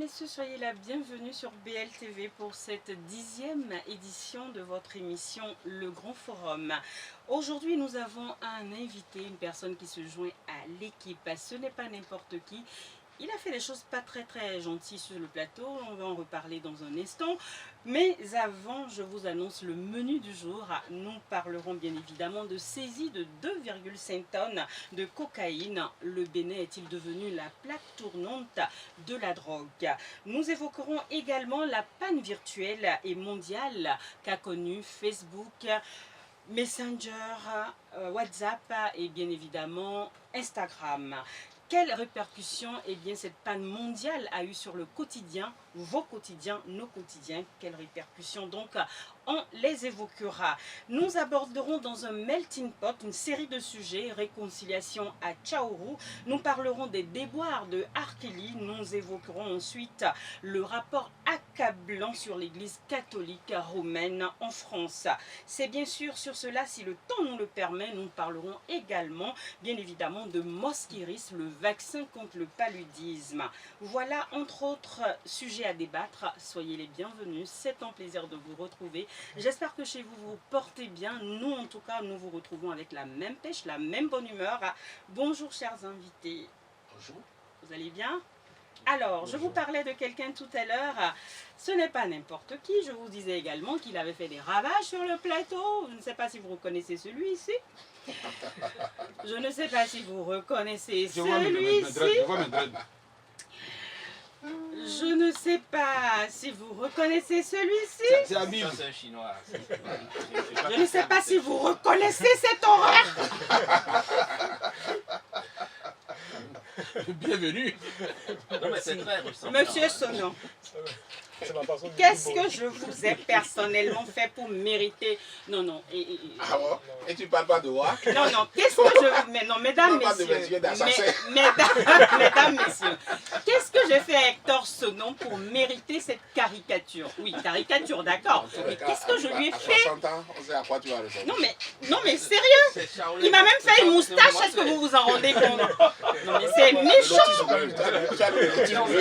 messieurs, soyez la bienvenue sur BLTV pour cette 10e édition de votre émission Le Grand Forum. Aujourd'hui, nous avons un invité, une personne qui se joint à l'équipe. Ce n'est pas n'importe qui. Il a fait des choses pas très gentilles sur le plateau, on va en reparler dans un instant. Mais avant, je vous annonce le menu du jour. Nous parlerons bien évidemment de saisie de 2,5 tonnes de cocaïne. Le Bénin est-il devenu la plaque tournante de la drogue? Nous évoquerons également la panne virtuelle et mondiale qu'a connue Facebook, Messenger, WhatsApp et bien évidemment Instagram. Quelles répercussions cette panne mondiale a eu sur le quotidien, vos quotidiens, nos quotidiens? Quelles répercussions donc on les évoquera. Nous aborderons dans un melting pot une série de sujets, réconciliation à Tchaourou. Nous parlerons des déboires de R. Kelly. Nous évoquerons ensuite le rapport accablant sur l'église catholique romaine en France. C'est bien sûr sur cela, si le temps nous le permet, nous parlerons également, bien évidemment, de Mosquiris, le vaccin contre le paludisme. Voilà, entre autres sujets à débattre. Soyez les bienvenus. C'est un plaisir de vous retrouver. J'espère que chez vous, vous portez bien. Nous, en tout cas, nous vous retrouvons avec la même pêche, la même bonne humeur. Bonjour, chers invités. Bonjour. Vous allez bien? Alors, bonjour. Je vous parlais de quelqu'un tout à l'heure. Ce n'est pas n'importe qui. Je vous disais également qu'il avait fait des ravages sur le plateau. Je ne sais pas si vous reconnaissez celui-ci. Je ne sais pas si vous reconnaissez celui-ci. Je ne sais pas si vous reconnaissez celui-ci. C'est un chinois. Je ne sais pas si vous reconnaissez cette horreur. Bienvenue. Non, mais c'est très ressemblant. Monsieur Sonon, qu'est-ce que je vous ai personnellement fait pour mériter... Non. Ah bon? Et tu parles pas de moi? Non, qu'est-ce que je... Mais non, mesdames, messieurs, mesdames, messieurs, qu'est-ce que j'ai fait à Hector Sonon pour mériter cette caricature? Oui, caricature, d'accord. Mais qu'est-ce que je lui ai fait? On sait à quoi tu vas ressembler. Non, mais sérieux? Il m'a même fait une moustache, est-ce que vous vous en rendez compte? Non, mais c'est méchant.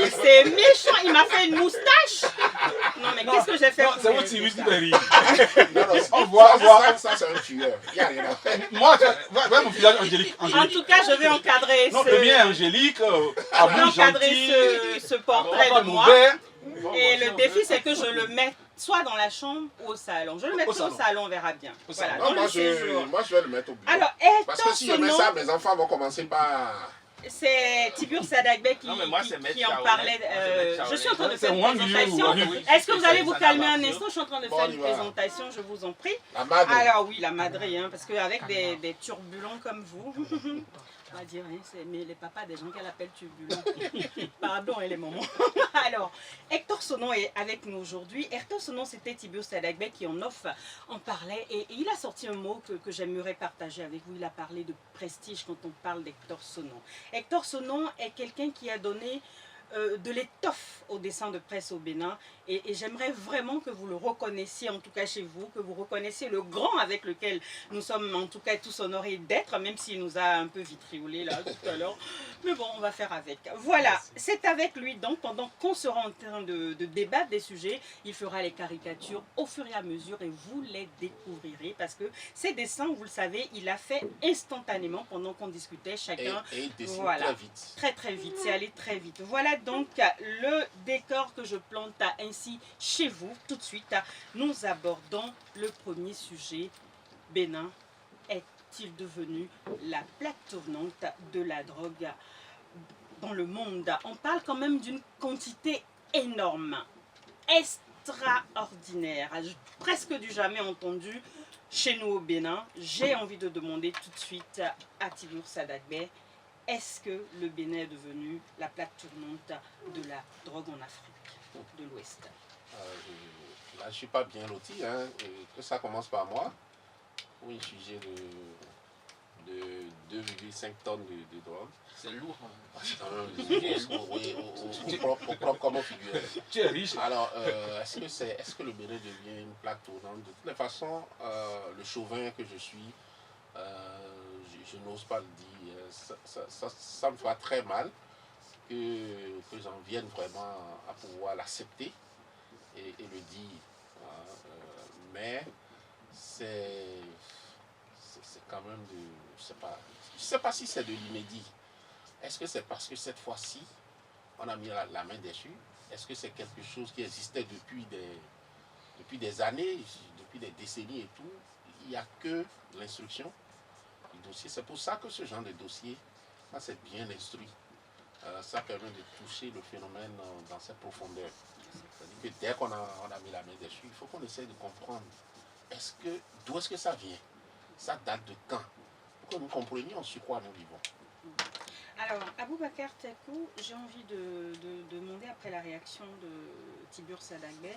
C'est méchant, il m'a fait une moustache. Non, mais qu'est-ce que j'ai fait? C'est votre service qui fait rire. On voit. Ça, c'est un tueur. Il n'y a rien à faire. Moi, voilà mon visage angélique. En tout cas, je vais encadrer non, le mien est angélique, à bout gentil, ce portrait de moi. Et le défi, c'est que je le mette soit dans la chambre ou au salon. Je le mets au salon, on verra bien. Voilà, non, moi, je vais le mettre au bureau. Alors, parce que si je mets ça, mes enfants vont commencer par... C'est Tibour Sadagbe qui en parlait. Je suis en train de faire une présentation. Est-ce que vous allez vous calmer un instant? Je suis en train de faire une présentation, je vous en prie. La madre. Alors oui, la madrée, parce qu'avec des turbulents comme vous, on va dire, mais les papas des gens qu'elle appelle turbulents. Pardon, les mamans. Alors, Hector Sonon est avec nous aujourd'hui. Hector Sonon, c'était Tibour Sadagbe qui en off en parlait. Et il a sorti un mot que j'aimerais partager avec vous. Il a parlé de prestige quand on parle d'Hector Sonon. Hector Sonon est quelqu'un qui a donné de l'étoffe au dessin de presse au Bénin et j'aimerais vraiment que vous le reconnaissiez, en tout cas chez vous, que vous reconnaissiez le grand avec lequel nous sommes en tout cas tous honorés d'être, même s'il nous a un peu vitriolé là tout à l'heure, mais bon, on va faire avec. Voilà, c'est avec lui donc, pendant qu'on sera en train de débattre des sujets, il fera les caricatures au fur et à mesure et vous les découvrirez parce que ces dessins, vous le savez, il a fait instantanément pendant qu'on discutait chacun. Et il dessine voilà, très vite. Très vite, c'est allé très vite. Voilà donc le décor que je plante ainsi chez vous. Tout de suite, nous abordons le premier sujet. Bénin est-il devenu la plaque tournante de la drogue dans le monde? On parle quand même d'une quantité énorme, extraordinaire, presque du jamais entendu chez nous au Bénin. J'ai envie de demander tout de suite à Tibour Sadagbe, est-ce que le Bénin est devenu la plaque tournante de la drogue en Afrique de l'Ouest? Là, je ne suis pas bien loti, que ça commence par moi. Oui, sujet de 2,5 tonnes de drogue. C'est lourd. Au propre comme au figuré. Tu es riche. Alors, est-ce que le Bénin devient une plaque tournante? De toutes les façons, le chauvin que je suis, je n'ose pas le dire, ça me fera très mal que j'en vienne vraiment à pouvoir l'accepter et le dire. Hein, mais c'est quand même de... Je sais pas si c'est de l'inédit. Est-ce que c'est parce que cette fois-ci, on a mis la main dessus? Est-ce que c'est quelque chose qui existait depuis des années, depuis des décennies et tout? Il n'y a que l'instruction du dossier. C'est pour ça que ce genre de dossier, c'est bien instruit. Ça permet de toucher le phénomène dans sa profondeur. C'est-à-dire que dès qu'on a mis la main dessus, il faut qu'on essaye de comprendre d'où est-ce que ça vient? Ça date de quand? Pour que nous comprenions sur quoi nous vivons. Alors, Aboubacar Takou, j'ai envie de demander après la réaction de Tiburce Sadagbe,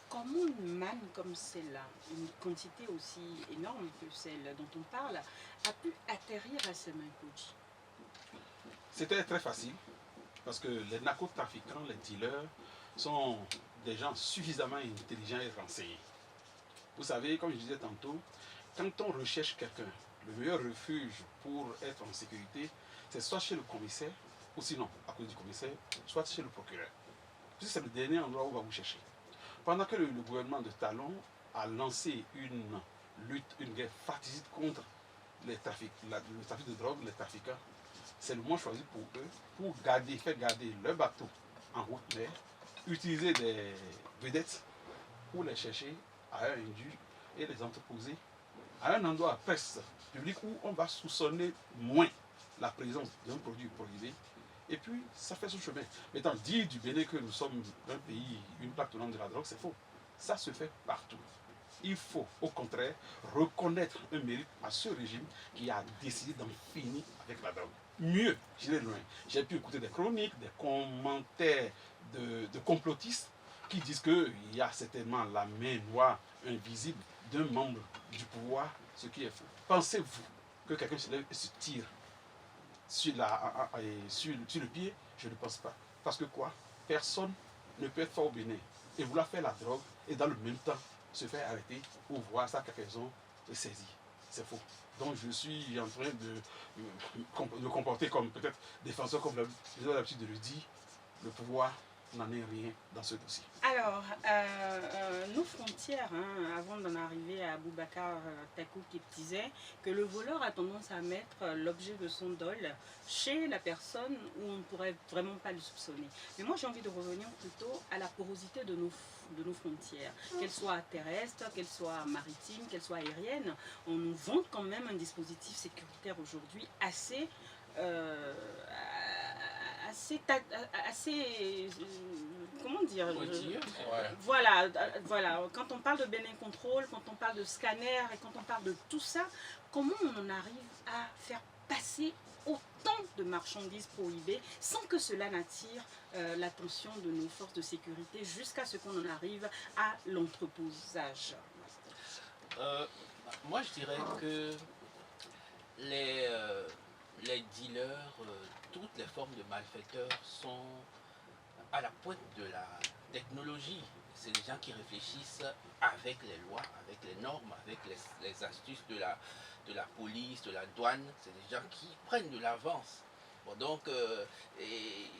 comment une manne comme celle-là, une quantité aussi énorme que celle dont on parle, a pu atterrir à ses mains, coach? C'était très facile, parce que les narcotrafiquants, les dealers, sont des gens suffisamment intelligents et renseignés. Vous savez, comme je disais tantôt, quand on recherche quelqu'un, le meilleur refuge pour être en sécurité, c'est soit chez le commissaire, ou sinon, à cause du commissaire, soit chez le procureur. Puis c'est le dernier endroit où on va vous chercher. Pendant que le gouvernement de Talon a lancé une lutte, une guerre fratricide contre le trafic de drogue, les trafiquants, c'est le moment choisi pour eux, pour faire garder leur bateau en haute mer, utiliser des vedettes pour les chercher à un indu et les entreposer à un endroit presque public où on va soupçonner moins la présence d'un produit prohibé. Et puis, ça fait son chemin. Maintenant, dire du Bénin que nous sommes un pays, une plaque tournante de la drogue, c'est faux. Ça se fait partout. Il faut, au contraire, reconnaître un mérite à ce régime qui a décidé d'en finir avec la drogue. Mieux, j'irai loin. J'ai pu écouter des chroniques, des commentaires de complotistes qui disent qu'il y a certainement la main noire invisible d'un membre du pouvoir, ce qui est faux. Pensez-vous que quelqu'un se lève et se tire sur le pied? Je ne pense pas. Parce que quoi? Personne ne peut être fort au Bénin et vouloir faire la drogue et dans le même temps se faire arrêter ou voir sa cargaison saisie. C'est faux. Donc je suis en train de comporter comme peut-être défenseur, comme j'ai l'habitude de le dire, le pouvoir n'en est rien dans ce dossier. Alors, nos frontières, hein, avant d'en arriver à Aboubacar Takou qui disait que le voleur a tendance à mettre l'objet de son dol chez la personne où on ne pourrait vraiment pas le soupçonner. Mais moi j'ai envie de revenir plutôt à la porosité de nos frontières, qu'elles soient terrestres, qu'elles soient maritimes, qu'elles soient aériennes. On nous vante quand même un dispositif sécuritaire aujourd'hui assez comment dire, voilà, quand on parle de Bénin Control, quand on parle de scanner et quand on parle de tout ça, comment on en arrive à faire passer autant de marchandises prohibées sans que cela n'attire l'attention de nos forces de sécurité jusqu'à ce qu'on en arrive à l'entreposage? Moi je dirais que les dealers, toutes les formes de malfaiteurs sont à la pointe de la technologie. C'est des gens qui réfléchissent avec les lois, avec les normes, avec les astuces de la police, de la douane. C'est des gens qui prennent de l'avance. Bon, donc,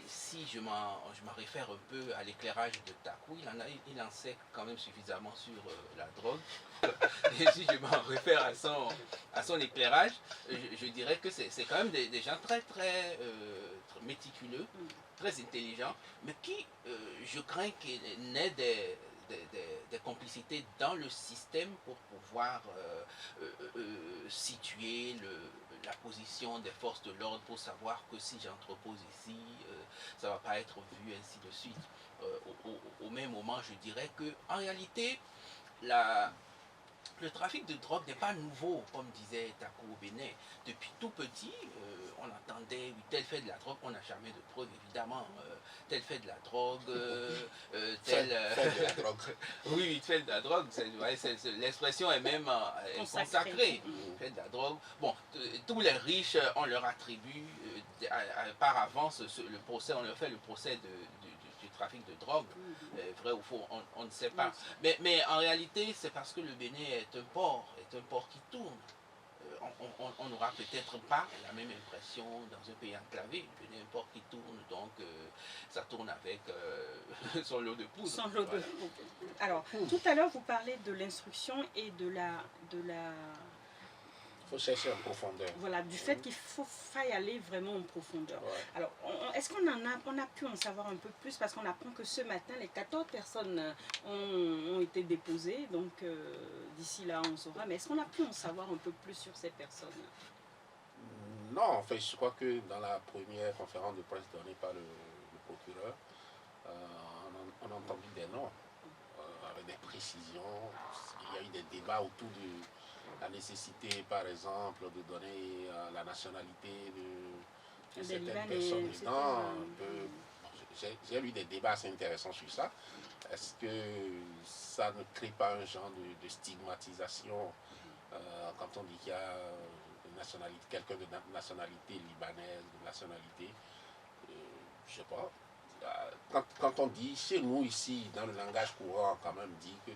si je m'en réfère un peu à l'éclairage de Takou, il en sait quand même suffisamment sur la drogue. Et si je m'en réfère à son éclairage, je dirais que c'est quand même des gens très méticuleux, très intelligents, mais qui, je crains qu'il n'ait des complicités dans le système pour pouvoir situer la position des forces de l'ordre, pour savoir que si j'entrepose ici, ça ne va pas être vu, ainsi de suite. Au même moment, je dirais que en réalité, le trafic de drogue n'est pas nouveau, comme disait Takou au Bénin. Depuis tout petit, on entendait tel fait de la drogue, on n'a jamais de preuve évidemment. Tel fait de la drogue, tel. Fait de la drogue. Oui, fait de la drogue, l'expression est même consacrée. Fait de la drogue. Bon, tous les riches, on leur attribue par avance le procès, on leur fait le procès du trafic de drogue. Vrai ou faux, on ne sait pas. Mais en réalité, c'est parce que le Bénin est un port qui tourne. On n'aura peut-être pas la même impression dans un pays enclavé. Le Bénin est un port qui tourne, donc ça tourne avec son lot de poudre. Sans l'eau de- Voilà. Alors, tout à l'heure, vous parlez de l'instruction et de la Il faut chercher en profondeur. voilà, du fait qu'il faille aller vraiment en profondeur. Ouais. Alors, est-ce qu'on a pu en savoir un peu plus? Parce qu'on apprend que ce matin, les 14 personnes ont été déposées. Donc, d'ici là, on saura. Mais est-ce qu'on a pu en savoir un peu plus sur ces personnes? Non, en fait, je crois que dans la première conférence de presse donnée par le procureur, on a entendu des noms avec des précisions. Il y a eu des débats autour de la nécessité, par exemple, de donner la nationalité de Des certaines Libanais, personnes etc. dedans. J'ai lu des débats assez intéressants sur ça. Est-ce que ça ne crée pas un genre de stigmatisation quand on dit qu'il y a quelqu'un de nationalité libanaise, de nationalité, je ne sais pas. Quand on dit, chez nous ici, dans le langage courant, quand même dit que,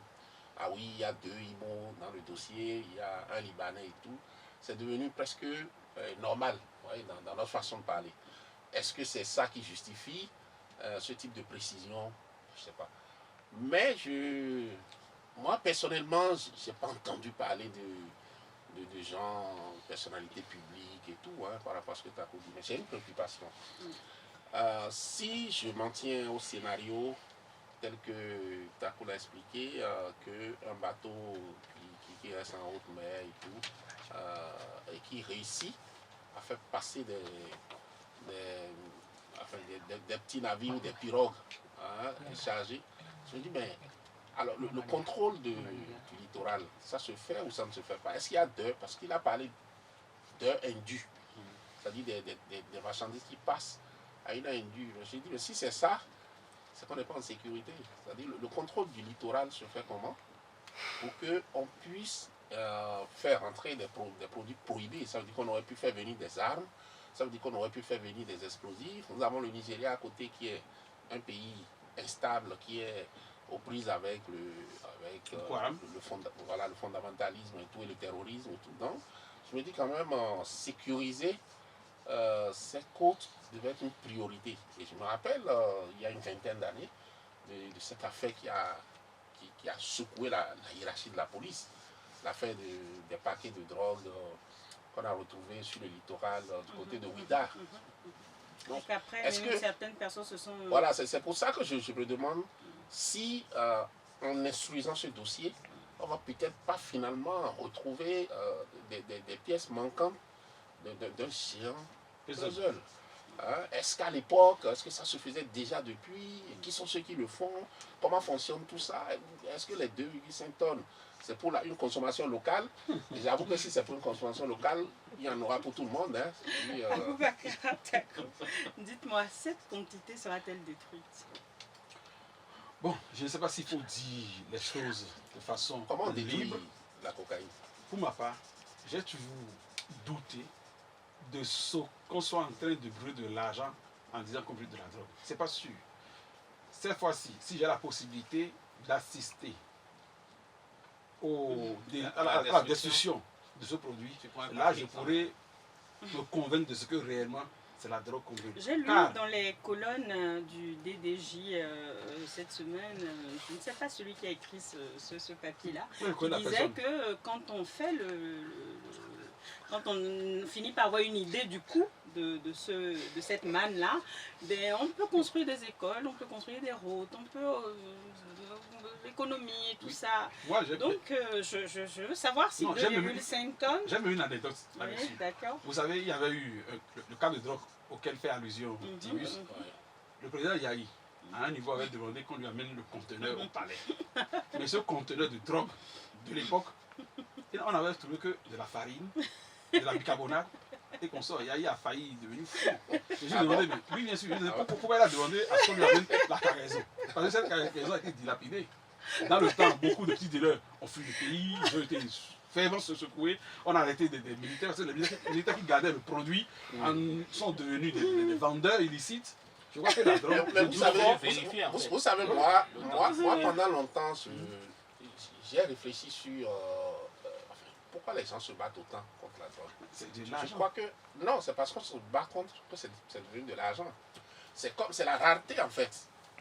ah oui, il y a 2 Ibo dans le dossier, il y a un Libanais et tout, c'est devenu presque normal, ouais, dans notre façon de parler. Est-ce que c'est ça qui justifie ce type de précision? Je ne sais pas. Mais moi, personnellement, je n'ai pas entendu parler de gens, personnalités publiques et tout, hein, par rapport à ce que tu as dit. Mais c'est une préoccupation. Si je m'en tiens au scénario tel que Takou l'a expliqué, qu'un bateau qui reste en haute mer et tout, et qui réussit à faire passer des petits navires ou des pirogues chargés, je me dis, ben, alors le contrôle du littoral, ça se fait ou ça ne se fait pas? Est-ce qu'il y a d'heures? Parce qu'il a parlé d'heures indues, c'est-à-dire des marchandises qui passent à une heure indue. Je me suis dit, mais si c'est ça, c'est qu'on n'est pas en sécurité. C'est-à-dire le contrôle du littoral se fait comment? Pour qu'on puisse faire entrer des produits prohibés. Ça veut dire qu'on aurait pu faire venir des armes, ça veut dire qu'on aurait pu faire venir des explosifs. Nous avons le Nigeria à côté qui est un pays instable, qui est aux prises avec le fondamentalisme et tout, et le terrorisme et tout. Donc, je me dis quand même, sécuriser ces côtes devait être une priorité. Et je me rappelle, il y a une vingtaine d'années, de cette affaire qui a secoué la hiérarchie de la police. L'affaire des paquets de drogue qu'on a retrouvés sur le littoral du côté de Ouida. Donc après, certaines personnes se sont... Voilà, c'est pour ça que je me demande si, en instruisant ce dossier, on va peut-être pas finalement retrouver des pièces manquantes d'un géant puzzle. Est-ce qu'à l'époque, est-ce que ça se faisait déjà depuis? Qui sont ceux qui le font? Comment fonctionne tout ça? Est-ce que les 2,5 tonnes, c'est pour une consommation locale? Et j'avoue que si c'est pour une consommation locale, il y en aura pour tout le monde. Hein. Dites-moi, cette quantité sera-t-elle détruite? Bon, je ne sais pas s'il faut dire les choses de façon Comment libre. La cocaïne? Pour ma part, j'ai toujours douté de ce qu'on soit en train de brûler de l'argent en disant qu'on brûle de la drogue. C'est pas sûr. Cette fois-ci, si j'ai la possibilité d'assister à la destruction de ce produit, là je pourrais me convaincre de ce que réellement c'est la drogue qu'on brûle. J'ai lu dans les colonnes du DDJ cette semaine, je ne sais pas celui qui a écrit ce papier-là, qui disait que quand on fait quand on finit par avoir une idée du coût de cette manne-là, ben, on peut construire des écoles, on peut construire des routes, on peut l'économie et tout ça. Moi, donc je veux savoir si 2,5 tonnes... J'aime une anecdote là-dessus. Vous savez, il y avait eu le cas de drogue auquel fait allusion Timus. Le président Yahi, à un niveau, avait demandé qu'on lui amène le conteneur au palais. Mais ce conteneur de drogue de l'époque, on avait trouvé que de la farine, de la bicarbonate, et qu'on sort. Yahi a failli devenir fou. Je lui ai demandé, mais oui, bien sûr, pourquoi il a demandé à ce qu'on lui amène la cargaison? Parce que cette cargaison a été dilapidée. Dans le temps, beaucoup de petits dealers ont fui le pays, ils ont été fermement secoués, on a arrêté des militaires, parce que les militaires qui gardaient le produit sont devenus des vendeurs illicites. Je crois que la drogue... Mais vous savez, moi, pendant longtemps, j'ai réfléchi sur pourquoi les gens se battent autant contre la drogue. Je crois que non, c'est parce qu'on se bat contre que c'est devenu de l'argent. c'est la rareté en fait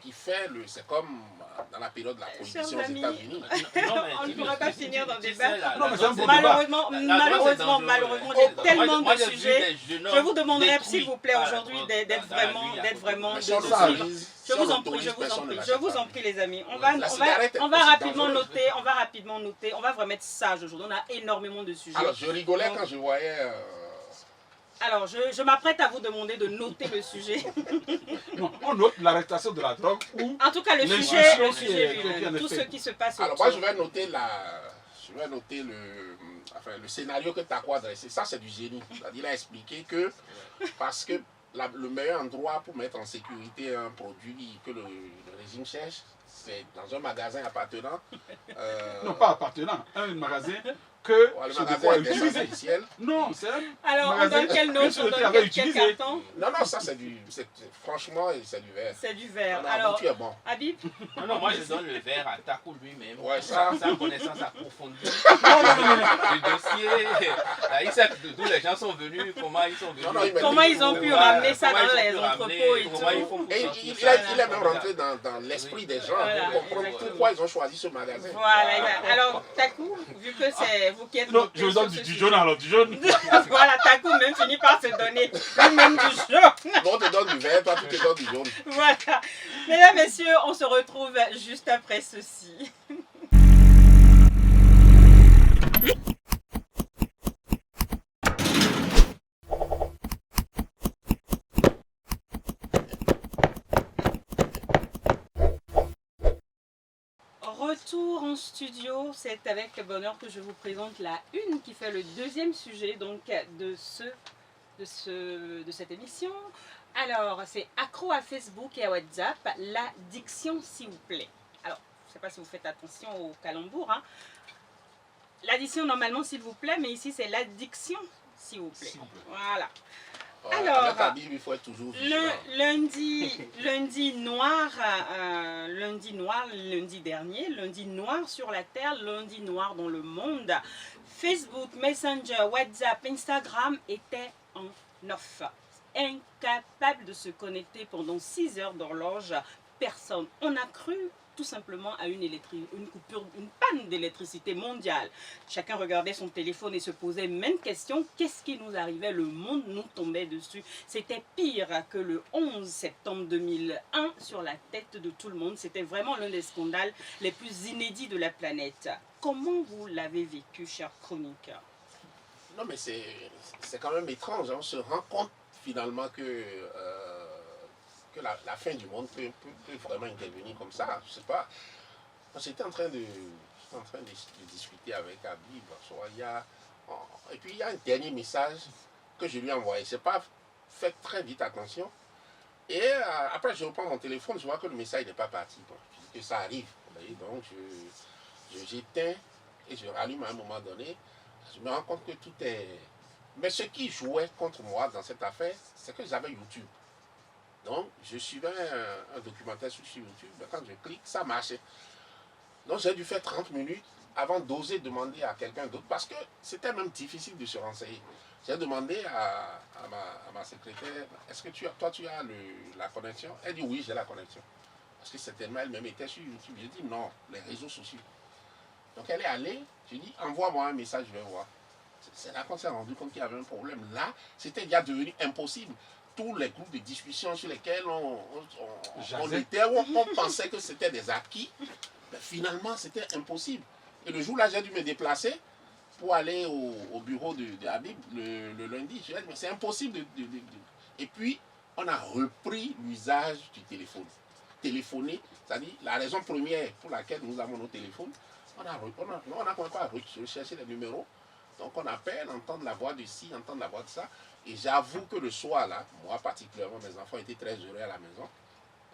qui fait c'est comme dans la période de la prohibition Chers aux amis, États-Unis. On ne pourra pas finir dans des débat. Non, mais c'est un bon Malheureusement, Moi, j'ai tellement moi, de j'ai vu sujets. des jeunes Je vous hommes demanderai, détruits s'il vous plaît, par aujourd'hui, la d'être drogue, dans la vraiment, nuit, à d'être cause vraiment Mais de si on suivre. l'autorise, Je si on vous en prie, l'autorise, personne ne je l'achète vous pas. en prie, les amis. La cigarette est On va aussi rapidement dangereuse. noter, on va remettre sage aujourd'hui. On a énormément de sujets. Alors, je rigolais Donc, quand je voyais... Alors, je m'apprête à vous demander de noter le sujet. Non, on note l'arrestation de la drogue ou En tout cas, le sujet L'institution qui est lui-même, en tout effet. ce qui se passe Alors, autour. moi, je vais noter le scénario que Taco a dressé. Ça, c'est du génie. C'est-à-dire, il a expliqué que parce que le meilleur endroit pour mettre en sécurité un produit que le régime cherche, c'est dans un magasin appartenant. non pas appartenant à un magasin que Le ce magasin dépôt a est utilisé. essentiel. Non, c'est un Alors, on magasin donne quelle note? que ce On dépôt donne avait quel utilisé. carton? Non, ça, franchement, c'est du verre. C'est du verre. Non, Alors, tu es bon. Habib, Non, moi je donne le verre à Taco lui-même. Ouais, sa ça. connaissance approfondie Non, non, non, non. du dossier. Là, il sait d'où les gens sont venus, comment ils sont venus. Non, il m'a comment ils ont pu ramener ça Comment dans ils ont les pu entrepôts ramener, et comment ils tout? font pour Et sortir il ça. est même rentré dans l'esprit des gens Voilà, pour comprendre exactement. pourquoi ils ont choisi ce magasin. Voilà. Alors, Takou, vu que c'est vous qui êtes Non, noté je vous sur donne ce du sujet. jaune alors, du jaune. Voilà, Takou même finit par se donner lui-même du jaune. Bon, on te donne du verre, toi, tu te donnes du jaune. Voilà. Mesdames, messieurs, on se retrouve juste après ceci. Retour en studio, c'est avec bonheur que je vous présente la une qui fait le deuxième sujet donc de cette émission. Alors, c'est accro à Facebook et à WhatsApp, l'addiction s'il vous plaît. Alors, je ne sais pas si vous faites attention au calembour. Hein. L'addition normalement s'il vous plaît, mais ici c'est l'addiction s'il vous plaît. S'il vous plaît. Voilà. Ouais, Alors, avec la Bible, il faut être toujours vigilant. Lundi noir, lundi dernier, lundi noir sur la terre, lundi noir dans le monde. Facebook, Messenger, WhatsApp, Instagram étaient en off. Incapables de se connecter pendant 6 heures d'horloge. Personne. On a cru tout simplement à une panne d'électricité mondiale. Chacun regardait son téléphone et se posait même question, qu'est-ce qui nous arrivait? Le monde nous tombait dessus. C'était pire que le 11 septembre 2001 sur la tête de tout le monde. C'était vraiment l'un des scandales les plus inédits de la planète. Comment vous l'avez vécu, cher chroniqueur? Non, mais c'est quand même étrange. Hein. On se rend compte finalement que la fin du monde peut vraiment intervenir comme ça. Je sais pas. J'étais en train de discuter avec Habib. Et puis il y a un dernier message que je lui ai envoyé. Je n'ai pas fait très vite attention. Et après, je reprends mon téléphone, je vois que le message n'est pas parti. Bon, je dis que ça arrive. Vous voyez, donc j'éteins et je rallume à un moment donné. Je me rends compte que tout est... Mais ce qui jouait contre moi dans cette affaire, c'est que j'avais YouTube. Donc, je suivais un documentaire sur YouTube. Quand je clique, ça marchait. Donc, j'ai dû faire 30 minutes avant d'oser demander à quelqu'un d'autre. Parce que c'était même difficile de se renseigner. J'ai demandé à ma secrétaire, est-ce que tu as la connexion? Elle dit oui, j'ai la connexion. Parce que cette elle-même était sur YouTube. J'ai dit non, les réseaux sociaux. Donc, elle est allée. Je dis, envoie-moi un message, je vais voir. C'est là qu'on s'est rendu compte qu'il y avait un problème. Là, c'était déjà devenu impossible. Tous les groupes de discussion sur lesquels on pensait que c'était des acquis, mais finalement, c'était impossible. Et le jour-là, j'ai dû me déplacer pour aller au bureau de Habib le lundi. Je lui ai dit, mais c'est impossible Et puis, on a repris l'usage du téléphone. Téléphoner, c'est-à-dire la raison première pour laquelle nous avons nos téléphones, on n'a même pas recherché les numéros. Donc on appelle, entendre la voix de ci, entendre la voix de ça. Et j'avoue que le soir, là, moi particulièrement, mes enfants étaient très heureux à la maison.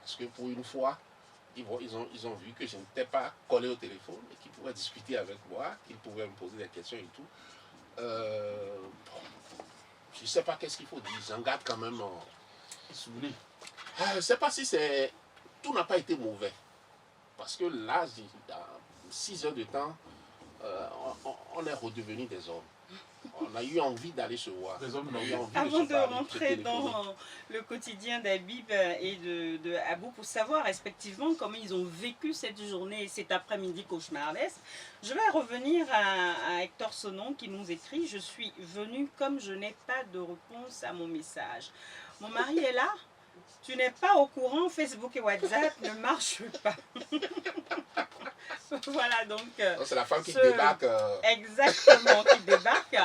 Parce que pour une fois, ils ont vu que je n'étais pas collé au téléphone et qu'ils pouvaient discuter avec moi, qu'ils pouvaient me poser des questions et tout. Je ne sais pas qu'est-ce qu'il faut dire. J'en garde quand même Souvenir. Je ne sais pas si c'est... Tout n'a pas été mauvais. Parce que là, dans 6 heures de temps, on est redevenu des hommes. On a eu envie d'aller se voir. Les hommes On a eu normaux. envie Avant se de parler, rentrer se téléphoner. dans le quotidien d'Habib et de Abou pour savoir respectivement comment ils ont vécu cette journée, cet après-midi cauchemardesque, je vais revenir à Hector Sonon qui nous écrit « Je suis venu comme je n'ai pas de réponse à mon message. Mon mari est là, tu n'es pas au courant, Facebook et WhatsApp ne marchent pas. » Voilà donc... C'est la femme qui ce- débarque. Exactement, qui débarque.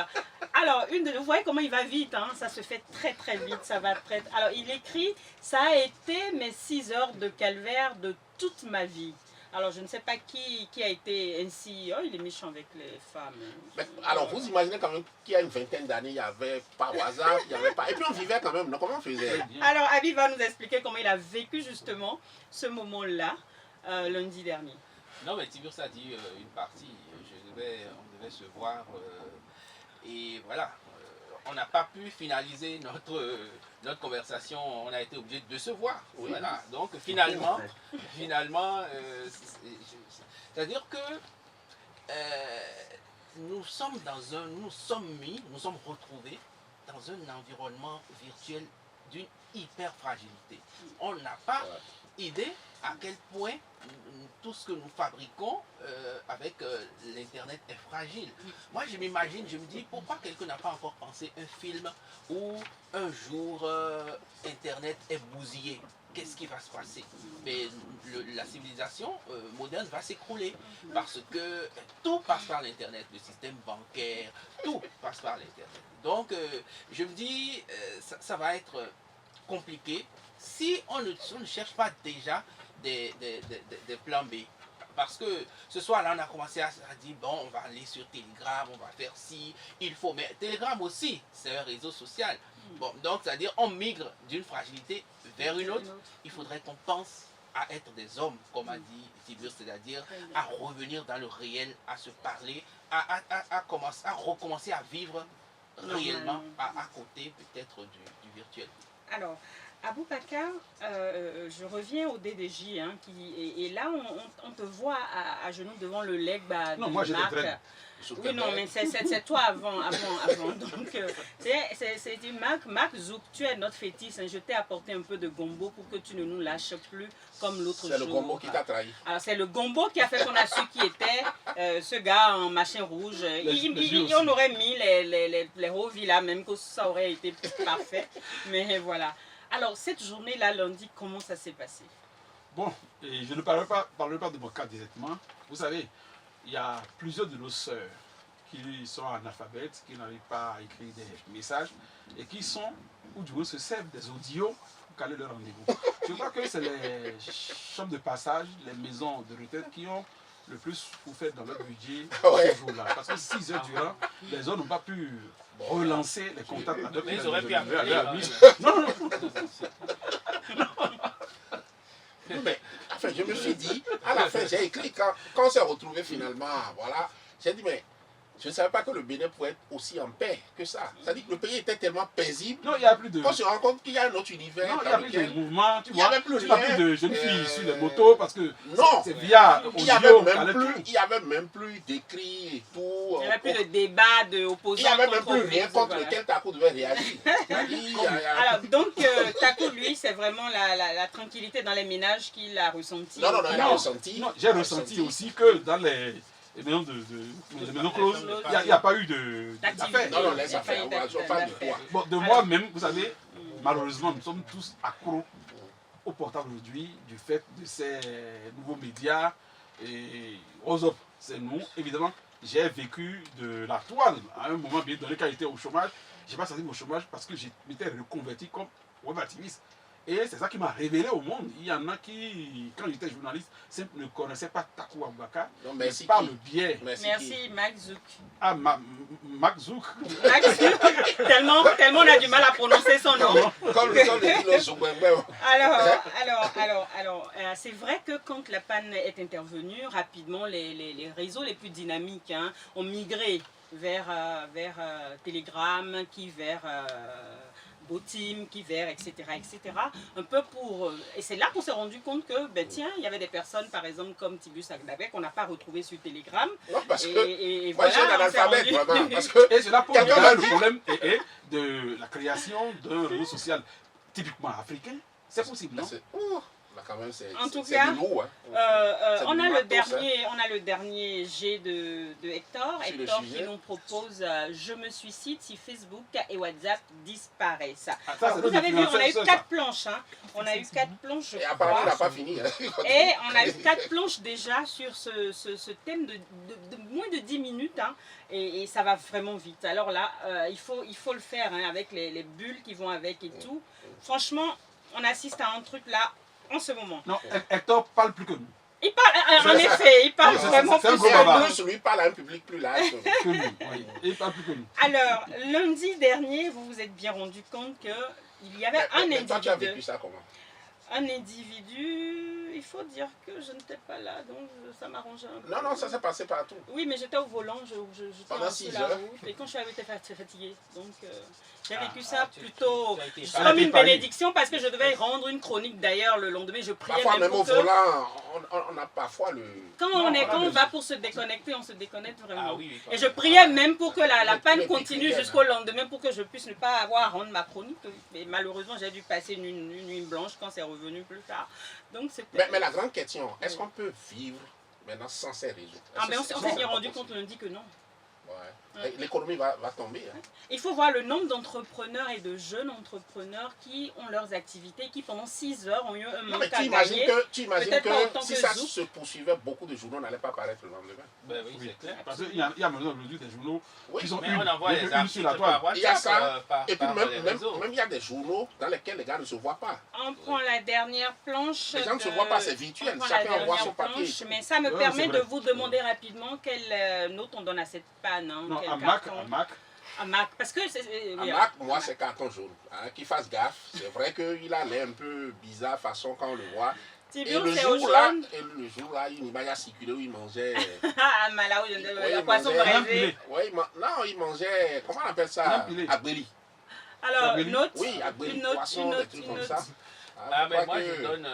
Alors, vous voyez comment il va vite, hein, ça se fait très très vite, ça va très... Alors, il écrit, ça a été mes 6 heures de calvaire de toute ma vie. Alors, je ne sais pas qui a été ainsi... Oh, il est méchant avec les femmes. Mais, alors, vous imaginez quand même qu'il y a une vingtaine d'années, il n'y avait pas WhatsApp, il n'y avait pas... Et puis on vivait quand même, non? Comment on faisait? Alors, Habib va nous expliquer comment il a vécu justement ce moment-là, lundi dernier. Non, mais Tibur a dit une partie. On devait se voir. Et voilà. On n'a pas pu finaliser notre conversation. On a été obligé de se voir. Oui. Voilà. Donc finalement, c'est-à-dire que nous sommes retrouvés dans un environnement virtuel d'une hyper fragilité. On n'a pas idée à quel point tout ce que nous fabriquons avec l'Internet est fragile. Moi, je m'imagine, je me dis, pourquoi quelqu'un n'a pas encore pensé un film où un jour Internet est bousillé? Qu'est-ce qui va se passer? Mais la civilisation moderne va s'écrouler parce que tout passe par l'Internet, le système bancaire, tout passe par l'Internet. Donc, je me dis, ça va être compliqué si on ne cherche pas déjà des plans B. Parce que ce soir-là, on a commencé à dire, bon, on va aller sur Telegram, on va faire ci, il faut. Mais Telegram aussi, c'est un réseau social. Bon, donc, c'est-à-dire, on migre d'une fragilité vers une autre. Il faudrait qu'on pense à être des hommes, comme a dit Tibur, c'est-à-dire à revenir dans le réel, à se parler, à recommencer à vivre réellement à côté peut-être du virtuel. Alors, Aboubakar, je reviens au DDJ, hein, et là on te voit à genoux devant le leg de Non, moi, j'ai des Marc. dreads. Oui, non, mais c'est toi avant. Donc, c'est dit, Marc Zouk, tu es notre fétiche. Hein, je t'ai apporté un peu de gombo pour que tu ne nous lâches plus comme l'autre jour. C'est le gombo qui t'a trahi. Alors, c'est le gombo qui a fait qu'on a su qui était ce gars en machin rouge. On aurait mis les rovis là, même que ça aurait été parfait. Mais voilà. Alors, cette journée-là, lundi, comment ça s'est passé? Bon, et je ne parlerai pas de mon cas directement. Vous savez, il y a plusieurs de nos sœurs qui sont analphabètes, qui n'arrivent pas à écrire des messages et qui sont, ou du moins se servent des audios pour caler leur rendez-vous. Je crois que c'est les chambres de passage, les maisons de retraite qui ont le plus souffert dans leur budget ce jour-là. Parce que 6 heures durant, les autres n'ont pas pu relancer les contacts avec Mais ils auraient pu appeler. Non. Mais, enfin, je me suis dit, à la fin, j'ai écrit, quand on s'est retrouvé finalement, voilà, j'ai dit, mais je ne savais pas que le Bénin pouvait être aussi en paix que ça. C'est-à-dire que le pays était tellement paisible. Non, il n'y a plus de... On se rend compte qu'il y a un autre univers. Non, il n'y a plus de mouvement, tu il n'y vois. avait plus Tu n'as rien. plus de jeunes filles sur les motos parce que Non, c'est via il n'y audio, avait même plus d'écrits et tout. Il n'y avait plus de débat d'opposants. Il n'y avait même contre plus rien contre voilà. lequel Takou devait réagir. Alors, donc, Takou, lui, c'est vraiment la tranquillité dans les ménages qu'il a ressenti. Non, il a ressenti. Non, j'ai ressenti aussi que dans les maisons les maisons closes, il n'y a pas eu d'affaires. Non, laisse affaire. On parle de quoi? Bon, de moi-même, vous savez, malheureusement, nous sommes tous accros au portable aujourd'hui du fait de ces nouveaux médias et aux autres. C'est nous, évidemment, j'ai vécu de la toile à un moment bien donné quand j'étais au chômage. Je n'ai pas sorti mon chômage parce que je m'étais reconverti comme web activiste. Et c'est ça qui m'a révélé au monde. Il y en a qui, quand j'étais journaliste, ne connaissaient pas Takou Aboubakar. Mais par le biais. Merci, Mac Zouk. Ah, Mac Zouk. tellement on a du mal à prononcer son nom. Comme le Zouk. Alors, c'est vrai que quand la panne est intervenue, rapidement, les réseaux les plus dynamiques ont migré vers Telegram, vers Team, Kiver, etc., etc. Un peu pour... et c'est là qu'on s'est rendu compte que, ben tiens, il y avait des personnes, par exemple, comme Tibus Agdabé, qu'on n'a pas retrouvé sur Telegram. Non, parce que Et moi, je suis un voilà, on s'est analphabète, rendu- vraiment. Parce que Et cela pose Quelqu'un également m'a le dit- problème de la création d'un réseau social typiquement africain. C'est possible, non? là, quand même, c'est En tout c'est cas, du lourd, hein. C'est on du a le matos, hein. dernier G de Hector. Sur le Hector sujet. qui nous propose je me suicide si Facebook et WhatsApp disparaissent. Ah, ça, Alors, c'est vous avez vu, on a eu ça. 4 planches. Hein. On a eu 4 planches, je Et apparemment, il crois. n'a pas fini. Hein. Et on a eu 4 planches déjà sur ce thème de moins de 10 minutes. Hein, et ça va vraiment vite. Alors là, il faut le faire hein, avec les bulles qui vont avec et tout. Franchement, on assiste à un truc là en ce moment. Non, Hector parle plus que nous. Il parle, en effet, il parle C'est- vraiment c'est un plus gros Et que en bavard. nous. plus, lui parle à un public plus large. Que nous. Oui. Il parle plus que nous. Alors, lundi dernier, vous vous êtes bien rendu compte qu'il y avait un Mais toi, tu as individu. vécu ça comment? Un individu, il faut dire que je n'étais pas là, donc ça m'arrangeait un peu. Non, non, ça s'est passé partout. Oui, mais j'étais au volant, j'étais Pendant sur 6 la heures. route, et quand je suis arrivée, j'étais fatiguée. Donc, j'ai Ah, vécu ça tu- plutôt tu as été comme épargné. une bénédiction, parce que je devais rendre une chronique d'ailleurs le lendemain. Je priais Parfois, même même au pour que... volant, on a parfois le. Quand Non, on voilà, va pour se déconnecter, on se déconnecte vraiment. Ah oui, oui, quand Et je même. priais même pour que la Les panne pics continue viennent, jusqu'au lendemain pour que je puisse ne pas avoir à rendre ma chronique. Mais malheureusement, j'ai dû passer une nuit blanche quand c'est revenu plus tard. Donc c'était... Mais la grande question, est-ce qu'on peut vivre maintenant sans ces réseaux? Ah, mais on Est-ce s'est que c'est bien pas rendu possible? compte lundi que non. Ouais. L'économie va tomber. Hein. Il faut voir le nombre d'entrepreneurs et de jeunes entrepreneurs qui ont leurs activités, qui pendant 6 heures ont eu un Non, mais manque à tu imagines gagner. que, peut-être pas autant si que ça Zouk. se poursuivait, beaucoup de journaux n'allaient pas paraître le lendemain. Ben oui, Oui, c'est clair. parce qu'il y a maintenant aujourd'hui des journaux Oui, qui sont Mais on envoie les une articles sur la toile. par Il y a WhatsApp, ça. par Et puis les même réseaux. il y a des journaux dans lesquels les gars ne se voient pas. On prend la dernière planche. Les gens ne se voient pas, c'est virtuel. On prend Chacun la envoie dernière son papier. planche, mais ça me Ouais, permet c'est de vrai. vous demander rapidement quelle note on donne à cette panne. Hein, Non, quel à Mac, carton. à Mac, À Mac. Parce que c'est... À oui, Mac, moi, c'est carton jaune. Hein, qu'il fasse gaffe. C'est vrai qu'il a l'air un peu bizarre façon quand on le voit. Et Tibio, le c'est au jour-là, jaune. il y a une image à circuler où il mangeait. Ah, Malawi, Oui, le poisson mangeait- braisé. Oui, non, il mangeait. Comment on appelle ça? Empilé. Agbeli. Alors, Agbeli. note. Oui, Agbeli, Une note, poisson, une des note, trucs une comme note. ça. Ah, je mais crois moi, que- je donne...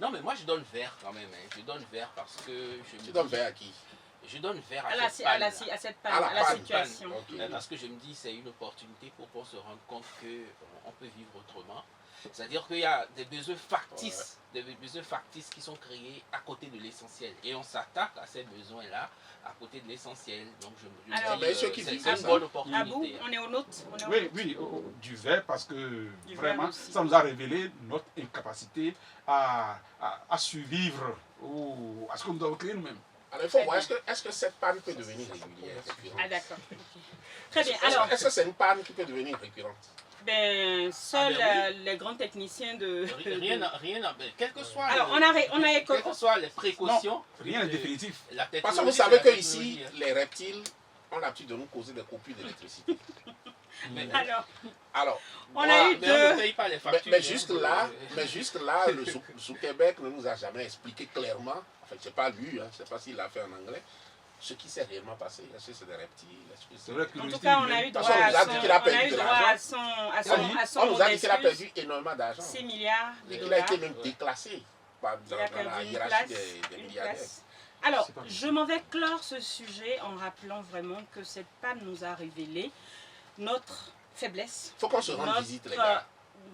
Non, mais moi, je donne vert quand même. Hein. Je donne vert parce que... Tu donnes vert à qui? Je donne vert À, à cette panne. à cette panne, À la à la panne. situation. Ok. Parce que je me dis c'est une opportunité pour qu'on se rende compte qu'on peut vivre autrement. C'est-à-dire qu'il y a des besoins factices, des besoins factices qui sont créés à côté de l'essentiel. Et on s'attaque à ces besoins-là à côté de l'essentiel. Donc je me Alors, dis mais ceux qui c'est vivent une ça. bonne Abou, opportunité. on est aux notes. On est aux oui, notes. oui, du vert parce que Du vraiment, vert aussi. ça nous a révélé notre incapacité à survivre à ce que nous devons créer nous-mêmes. Alors, il faut voir, est-ce que cette panne peut devenir régulière, récurrente? Ah, d'accord. Ok. Très bien. Est-ce- Alors, Est-ce que c'est une panne qui peut devenir récurrente? ben, seuls Ah, ben les grands techniciens de... Quel que soit Alors, quelles que soient les précautions, Rien n'est définitif. la Parce que technologie, vous savez c'est la que ici, technologie, hein. les reptiles ont l'habitude de nous causer des coupures d'électricité. Alors, Alors, on voilà. a eu Mais on ne deux... paye pas les Mais, factures. mais hein, juste là, le Zuckerberg ne nous a jamais expliqué clairement, enfin, je n'ai pas lu, hein, je ne sais pas s'il l'a fait en anglais, ce qui s'est réellement passé. Est-ce que c'est des reptiles? Est-ce que C'est vrai que En tout cas, on a eu droit Parce qu'on nous a à dit son... qu'il a On perdu a eu de droit l'argent. à son On nous a dit mot qu'il a d'excuse. perdu énormément d'argent 6 milliards de et qu'il a dollars. été même déclassé dans Il a la perdu une hiérarchie place. des Une milliardaires. place. Alors, C'est pas je m'en vais clore ce sujet en rappelant vraiment que cette panne nous a révélé notre faiblesse. Il faut qu'on se rende Notre- visite, les gars.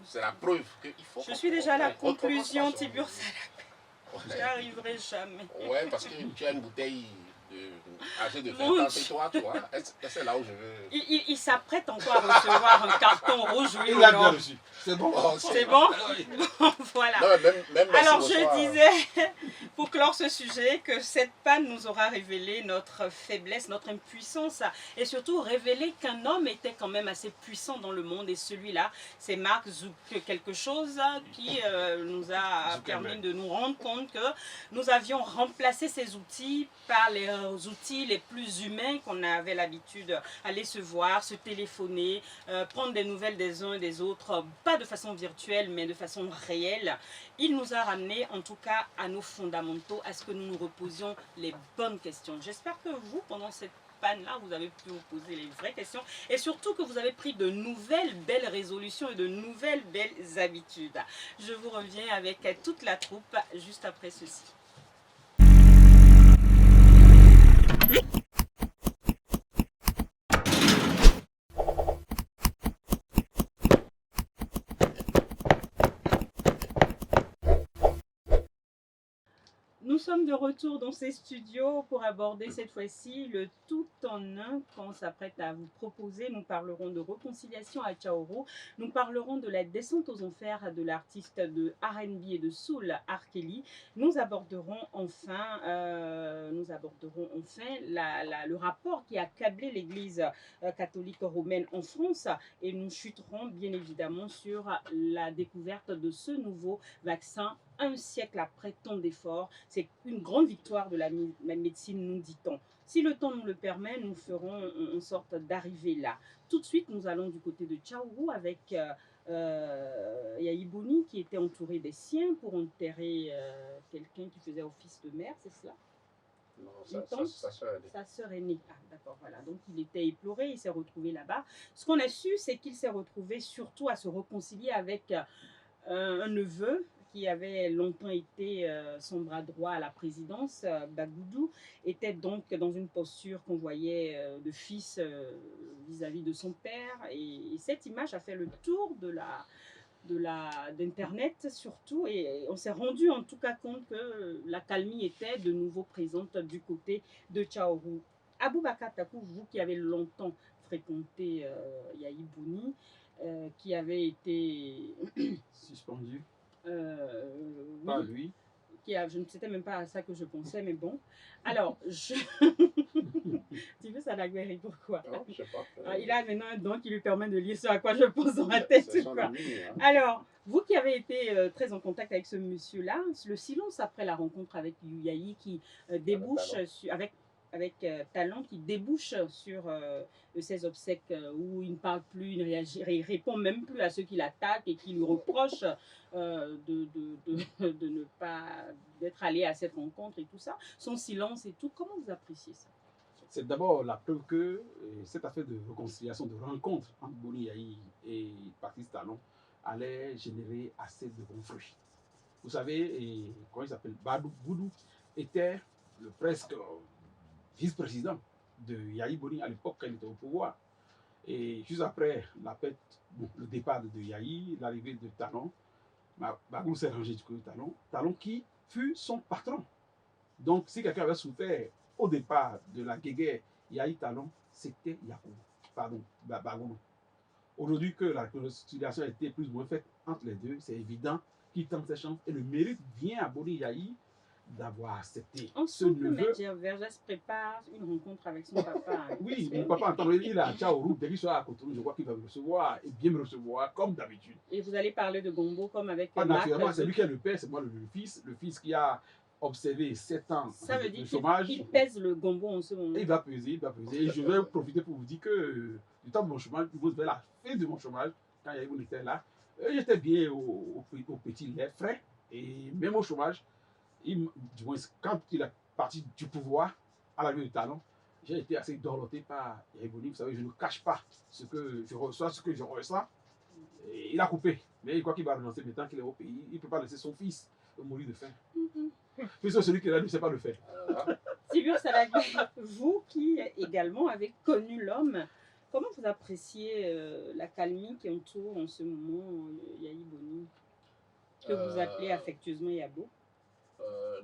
C'est la preuve qu'il faut. Je suis déjà à la Ouais, on conclusion, commence par se Tibur rendre Salak. visite. J'y arriverai jamais. Ouais, parce que tu as une bouteille âgée de 20 Mon ans, c'est toi, tu vois. Et c'est là où je veux. Il s'apprête encore à recevoir un carton rouge, oui Il ou l'a bien non? reçu. C'est bon. Oh, C'est bon? Oui. Voilà. Non, mais même merci, Alors bonsoir. je disais, pour clore ce sujet, que cette panne nous aura révélé notre faiblesse, notre impuissance, et surtout révélé qu'un homme était quand même assez puissant dans le monde, et celui-là, c'est Mark Zuckerberg, quelque chose qui nous a Zuckerberg. permis de nous rendre compte que nous avions remplacé ces outils par les outils les plus humains qu'on avait l'habitude d'aller se voir, se téléphoner, prendre des nouvelles des uns et des autres, pas de façon virtuelle, mais de façon réelle. Il nous a ramené en tout cas à nos fondamentaux, à ce que nous nous reposions les bonnes questions. J'espère que vous, pendant cette panne-là, vous avez pu vous poser les vraies questions et surtout que vous avez pris de nouvelles belles résolutions et de nouvelles belles habitudes. Je vous reviens avec toute la troupe juste après ceci. Nous sommes de retour dans ces studios pour aborder cette fois-ci le tout en un qu'on s'apprête à vous proposer. Nous parlerons de réconciliation à Tchaourou. Nous parlerons de la descente aux enfers de l'artiste de R&B et de soul R. Kelly. Nous aborderons enfin, le rapport qui a accablé l'Église catholique romaine en France et nous chuterons bien évidemment sur la découverte de ce nouveau vaccin un siècle après tant d'efforts. C'est une grande victoire de la médecine, nous dit-on. Si le temps nous le permet, nous ferons en sorte d'arriver là. Tout de suite, nous allons du côté de Tchaourou avec Yayi Boni qui était entouré des siens pour enterrer quelqu'un qui faisait office de mère, c'est cela? Non, sa sœur aînée. Ah, d'accord, voilà. Donc, il était éploré, il s'est retrouvé là-bas. Ce qu'on a su, c'est qu'il s'est retrouvé surtout à se réconcilier avec un neveu qui avait longtemps été son bras droit à la présidence, Bagoudou, était donc dans une posture qu'on voyait de fils vis-à-vis de son père. Et cette image a fait le tour d'internet surtout, et on s'est rendu en tout cas compte que la calmie était de nouveau présente du côté de Tchaourou. Aboubakar Takou, vous qui avez longtemps fréquenté Yayi Boni, qui avait été suspendu. Oui, Pas lui. Je ne sais même pas à ça que je pensais, mais bon. Alors, tu veux ça la guerre, pourquoi? Non, je sais pas. Il a maintenant un don qui lui permet de lire ce à quoi je pense dans ma tête. C'est son Quoi. ami, hein. Alors, vous qui avez été très en contact avec ce monsieur-là, le silence après la rencontre avec Yayi qui débouche avec Talent qui débouche sur ses obsèques où il ne parle plus, il ne répond même plus à ceux qui l'attaquent et qui lui reprochent de ne pas d'être allé à cette rencontre et tout ça. Son silence et tout, comment vous appréciez ça? C'est d'abord la preuve que cette affaire de réconciliation, de rencontre entre Boni Yayi et Patrice Talon allait générer assez de bons fruits. Vous savez, comment il s'appelle, Boudou était le presque vice-président de Yayi Boni à l'époque quand il était au pouvoir. Et juste après le départ de Yayi, l'arrivée de Talon, Bagoulou s'est rangé du côté de Talon, Talon qui fut son patron. Donc si quelqu'un avait souffert au départ de la guéguerre Yayi Talon, c'était Bagoulou. Aujourd'hui que la réconciliation a été plus ou moins faite entre les deux, c'est évident qu'il tente ses chances et le mérite vient à Boni Yayi d'avoir accepté ce neveu. Vergès prépare une rencontre avec son papa. Oui, mon papa entend, il est à Tchaourou, dès qu'il sera à Cotonou, je crois qu'il va me recevoir et bien me recevoir comme d'habitude. Et vous allez parler de Gombo comme avec naturellement, c'est lui qui est le père, c'est moi le fils qui a observé 7 ans ça veut dire de chômage. Il pèse le Gombo en ce moment. Il va peser. Et je vais profiter pour vous dire que du temps de mon chômage, vers la fin de mon chômage, quand Yayi Boni était là, j'étais bien au petit lait frais. Et même au chômage, du moins quand il est parti du pouvoir à la vie de Talon, j'ai été assez dorloté par Yayi Boni. Vous savez, je ne cache pas ce que je reçois, ce que je ressens. Et il a coupé. Mais il croit qu'il va renoncer maintenant qu'il est au pays. Il ne peut pas laisser son fils mourir de faim. Puisque celui qui est là ne sait pas le faire. Sibur Salagui, vous qui également avez connu l'homme, comment vous appréciez la calmie qui entoure en ce moment Yayi Boni, que vous appelez affectueusement Yabo?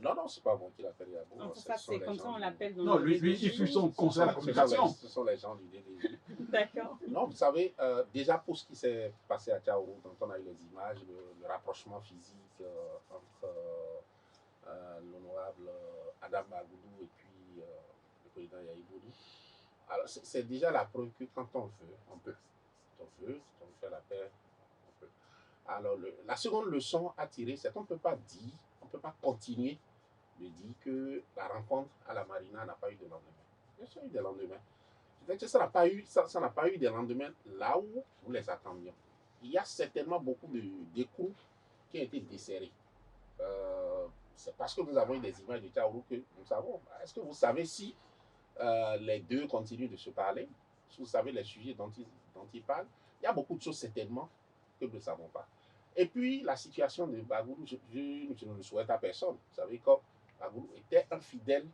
Non, c'est pas bon qu'il appelle Yabo. En tout cas, c'est comme ça on l'appelle dans non, lui, il fut son conseil à la communication. Ce sont les gens du DDJ. D'accord. Non, vous savez, déjà pour ce qui s'est passé à Tchaourou, dont on a eu les images, le rapprochement physique entre l'honorable Adam Bagoudou et puis le président Yayi Boni. Alors, c'est déjà la preuve que quand on veut, on peut. Quand on veut faire la paix, on peut. Alors, la seconde leçon à tirer, c'est qu'on ne peut pas dire, on ne peut pas continuer de dire que la rencontre à la Marina n'a pas eu de lendemain. Bien sûr, il y a eu des lendemains. Peut-être que ça n'a pas eu des lendemains là où nous les attendions. Il y a certainement beaucoup d'écrous qui ont été desserrés. C'est parce que nous avons eu des images de Tchaourou que nous savons. Est-ce que vous savez si les deux continuent de se parler. Vous savez, les sujets dont ils parlent, il y a beaucoup de choses certainement que nous ne savons pas. Et puis, la situation de Bagoulou, je ne le souhaite à personne. Vous savez, comme Bagoulou était un fidèle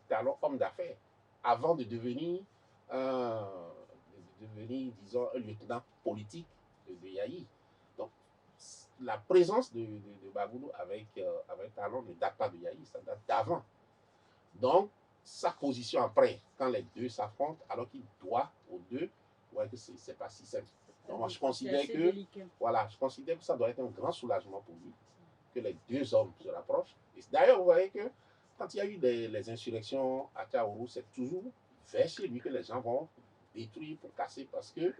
talent homme d'affaires avant de devenir, disons, un lieutenant politique de Yahi. Donc, la présence de Bagoulou avec Talon ne date pas de Yahi, ça date d'avant. Donc, sa position après, quand les deux s'affrontent, alors qu'il doit aux deux, ouais, que c'est pas si simple. Donc, moi, je considère que ça doit être un grand soulagement pour lui, que les deux hommes se rapprochent. Et d'ailleurs, vous voyez que quand il y a eu les insurrections à Tchaourou, c'est toujours vers chez lui que les gens vont détruire pour casser, parce qu'ils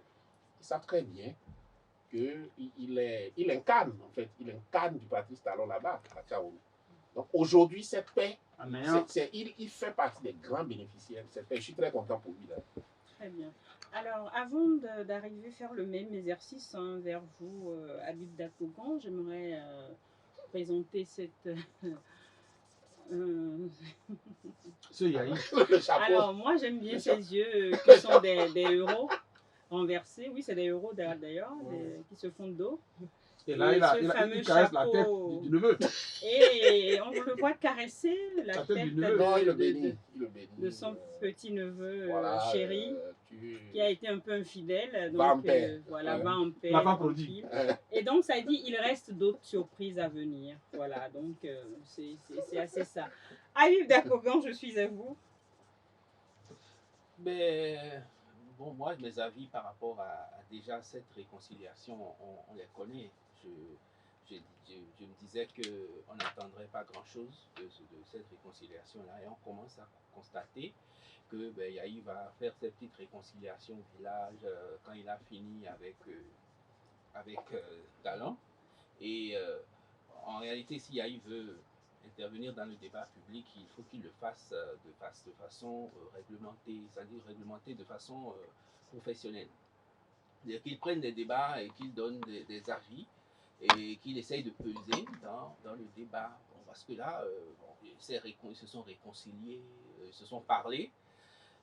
savent très bien qu'il incarne, en fait, il incarne du Patrice Talon là-bas, à Tchaourou. Donc aujourd'hui, cette paix, il fait partie des grands bénéficiaires de cette paix. Je suis très content pour lui. Là. Très bien. Alors, avant d'arriver à faire le même exercice vers vous, Habib Dakogan, j'aimerais présenter cette... Ce Yahi. Alors, moi, j'aime bien ces yeux qui sont des héros renversés. Oui, c'est des héros d'ailleurs, qui se font de dos. Et là, il caresse la tête du neveu. Et on le voit caresser la tête du neveu. Non, il le bénit. De son petit-neveu chéri, qui a été un peu infidèle. Donc, va en paix. Voilà, va en paix. L'enfant prodigue. Et donc, ça dit, il reste d'autres surprises à venir. Voilà, donc c'est assez ça. Habib Dakogan, je suis à vous. Ben, bon, moi, mes avis par rapport à déjà cette réconciliation, on les connaît. Je me disais qu'on n'attendrait pas grand-chose de cette réconciliation-là, et on commence à constater que Yahi va faire cette petite réconciliation au village quand il a fini avec Talon. Et en réalité, si Yahi veut intervenir dans le débat public, il faut qu'il le fasse de façon réglementée, c'est-à-dire réglementée de façon professionnelle. C'est-à-dire qu'il prenne des débats et qu'il donne des avis et qu'il essaye de peser dans le débat. Bon, parce que là, ils se sont réconciliés, ils se sont parlé.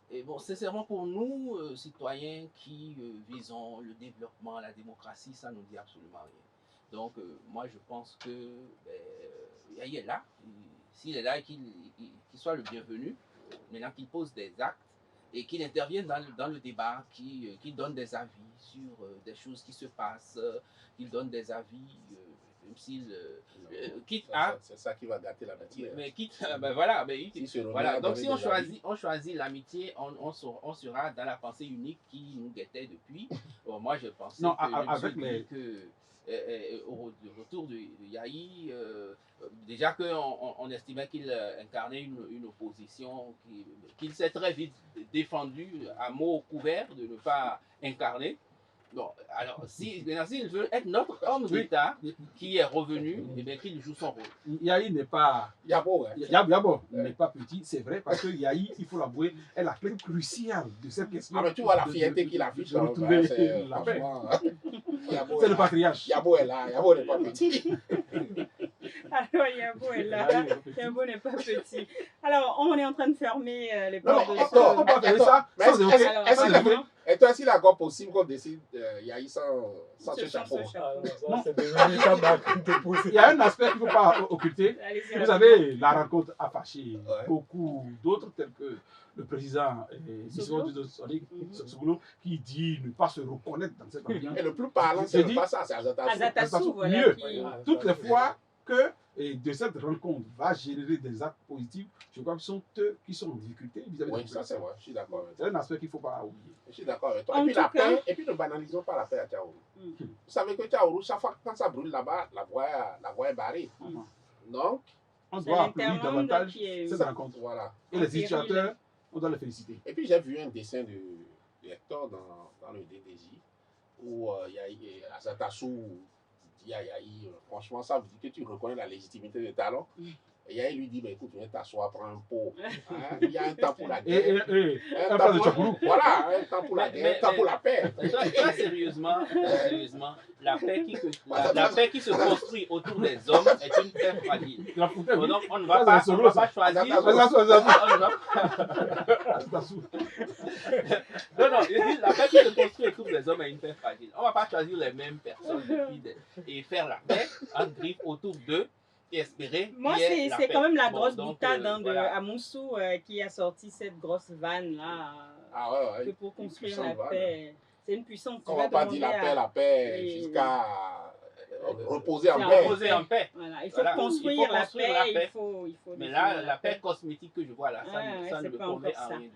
Et bon, sincèrement, pour nous, citoyens qui visons le développement, la démocratie, ça ne nous dit absolument rien. Donc, moi, je pense que Yahi est là. S'il est là, qu'il soit le bienvenu. Maintenant qu'il pose des actes et qu'il intervienne dans le débat, qu'il donne des avis sur des choses qui se passent, qu'il donne des avis, même s'il quitte à... C'est ça qui va gâter l'amitié. Mais quitte, ben voilà. Voilà. Donc si on choisit l'amitié, on sera dans la pensée unique qui nous guettait depuis. Bon, moi je pense que retour de Yahi, déjà qu'on estimait qu'il incarnait une opposition qu'il s'est très vite défendu à mots couverts de ne pas incarner. Bon, alors, s'il veut être notre homme d'État qui est revenu, et bien qu'il joue son rôle. Yahi n'est pas... Yabo, n'est pas petit, c'est vrai, parce que Yahi, il faut l'avouer, est la clé cruciale de cette question. Ah, mais tu vois la fierté qu'il affiche. C'est le patriarche. Yabo est là, Yabo n'est pas petit. Alors, Yabo est là, Yabo n'est pas petit. Alors, on est en train de fermer les portes de ce... On va faire ça Est-ce que c'est encore possible qu'on décide Yahi sans ce chapeau? Non. Il y a un aspect qu'il ne faut pas occulter. Vous savez, la rencontre a fâché beaucoup d'autres, tels que le président Soglo, qui dit ne pas se reconnaître dans cette ambiance. Et le plus parlant, c'est pas ça, c'est Azatassou. Mieux, toutes les fois que de cette rencontre va générer des actes positifs, je crois que ce sont eux qui sont en difficulté vis-à-vis de ça. C'est vrai, je suis d'accord avec toi. C'est un aspect qu'il ne faut pas oublier. Je suis d'accord avec toi. Et puis la paix, et puis ne banalisons pas la paix à Tchaourou. Vous savez que Tchaourou, chaque fois quand ça brûle là-bas, la voie est barrée. Donc, on doit applaudir davantage cette rencontre. Voilà. Et les initiateurs, on doit les féliciter. Et puis j'ai vu un dessin de Hector dans le DDJ où il y a Azatassou dit à Yahi, franchement, ça veut dire que tu reconnais la légitimité de Talon. Et Yael lui dit, mais écoute, viens t'asseoir, prends un pot. Hein, il y a un temps pour la Et, guerre. un plat de chocolat. Voilà, un temps pour la guerre, un temps pour la paix. Toi, sérieusement, la paix qui se construit autour des hommes est une paix fragile. La foutaise, oui. Donc, on ne va pas choisir. Non, je dis, la paix qui se construit autour des hommes est une paix fragile. On ne va pas choisir les mêmes personnes et faire la paix en griffe autour d'eux et espérer. Moi, c'est quand même la grosse donc, boutade de voilà. Amoussou qui a sorti cette grosse vanne là. Ah ouais, Que pour construire puissante la vanne. paix. C'est une puissance. On ne va pas dire la paix Oui, jusqu'à reposer en C'est paix. Reposer en paix. Voilà, il faut Voilà. construire, Il faut la construire paix, la paix. il faut Mais définir là, la paix cosmétique que je vois là, ça ne c'est me pas convient encore à ça. rien.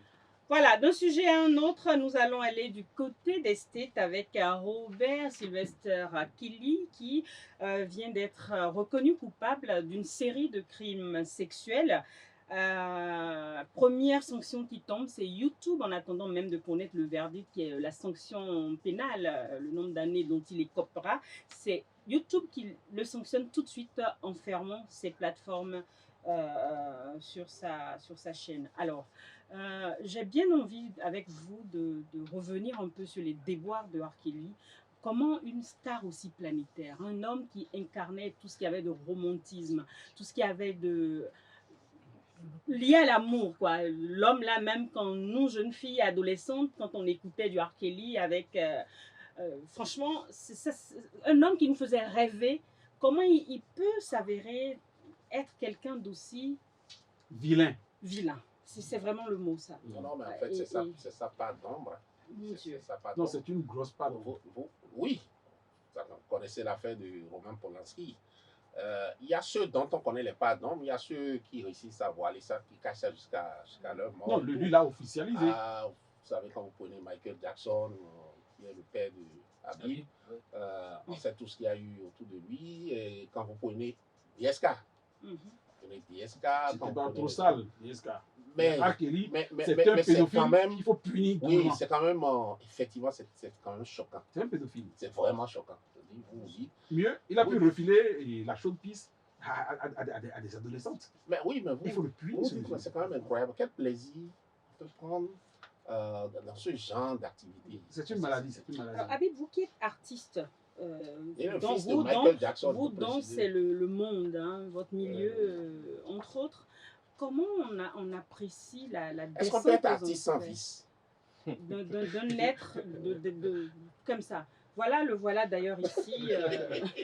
Voilà, d'un sujet à un autre, nous allons aller du côté des States avec Robert Sylvester Kelly qui vient d'être reconnu coupable d'une série de crimes sexuels. Première sanction qui tombe, c'est YouTube, en attendant même de connaître le verdict qui est la sanction pénale, le nombre d'années dont il écopera. C'est YouTube qui le sanctionne tout de suite en fermant ses plateformes sur sa chaîne. Alors, j'ai bien envie avec vous de revenir un peu sur les déboires de R. Kelly. Comment une star aussi planétaire, un homme qui incarnait tout ce qu'il y avait de romantisme, tout ce qu'il y avait de lié à l'amour, quoi. L'homme là, même quand nous, jeunes filles, adolescentes, quand on écoutait du R. Kelly avec... franchement, c'est un homme qui nous faisait rêver. Comment il peut s'avérer être quelqu'un d'aussi... Vilain. Vilain. C'est vraiment le mot, ça. Non, mais en fait, c'est ça, pas d'ombre. Mon Dieu. C'est ça, pas Non, d'ombre. c'est une grosse part. Oui, vous connaissez l'affaire de Roman Polanski. Il y a ceux dont on connaît les pas d'ombre, il y a ceux qui réussissent à voiler ça, qui cachent ça jusqu'à leur mort. Non, lui l'a officialisé. Vous savez, quand vous prenez Michael Jackson, qui est le père de Habib, on sait tout ce qu'il y a eu autour de lui. Et quand vous prenez DSK, vous prenez DSK. C'était pas trop sale, DSK. Mais R. Kelly, c'est c'est un pédophile quand même, qu'il faut punir. oui, c'est quand même, effectivement, c'est quand même choquant. C'est un pédophile. C'est vraiment choquant. Vous dites. Mieux, il a pu refiler la chaude piste à des adolescentes. Mais oui, mais vous, Il faut le punir. vous dites, c'est quand même incroyable. Quel plaisir de prendre dans ce genre d'activité. C'est une maladie, c'est une maladie. Alors, Habib, vous qui êtes artiste, Et le dans fils de vous, Michael Jackson, vous faut dans préciser. c'est le monde, hein, votre milieu, entre autres. Comment on apprécie la Est-ce descente qu'on peut être aux artiste sans enfers vice? d'un être comme ça? Voilà d'ailleurs ici,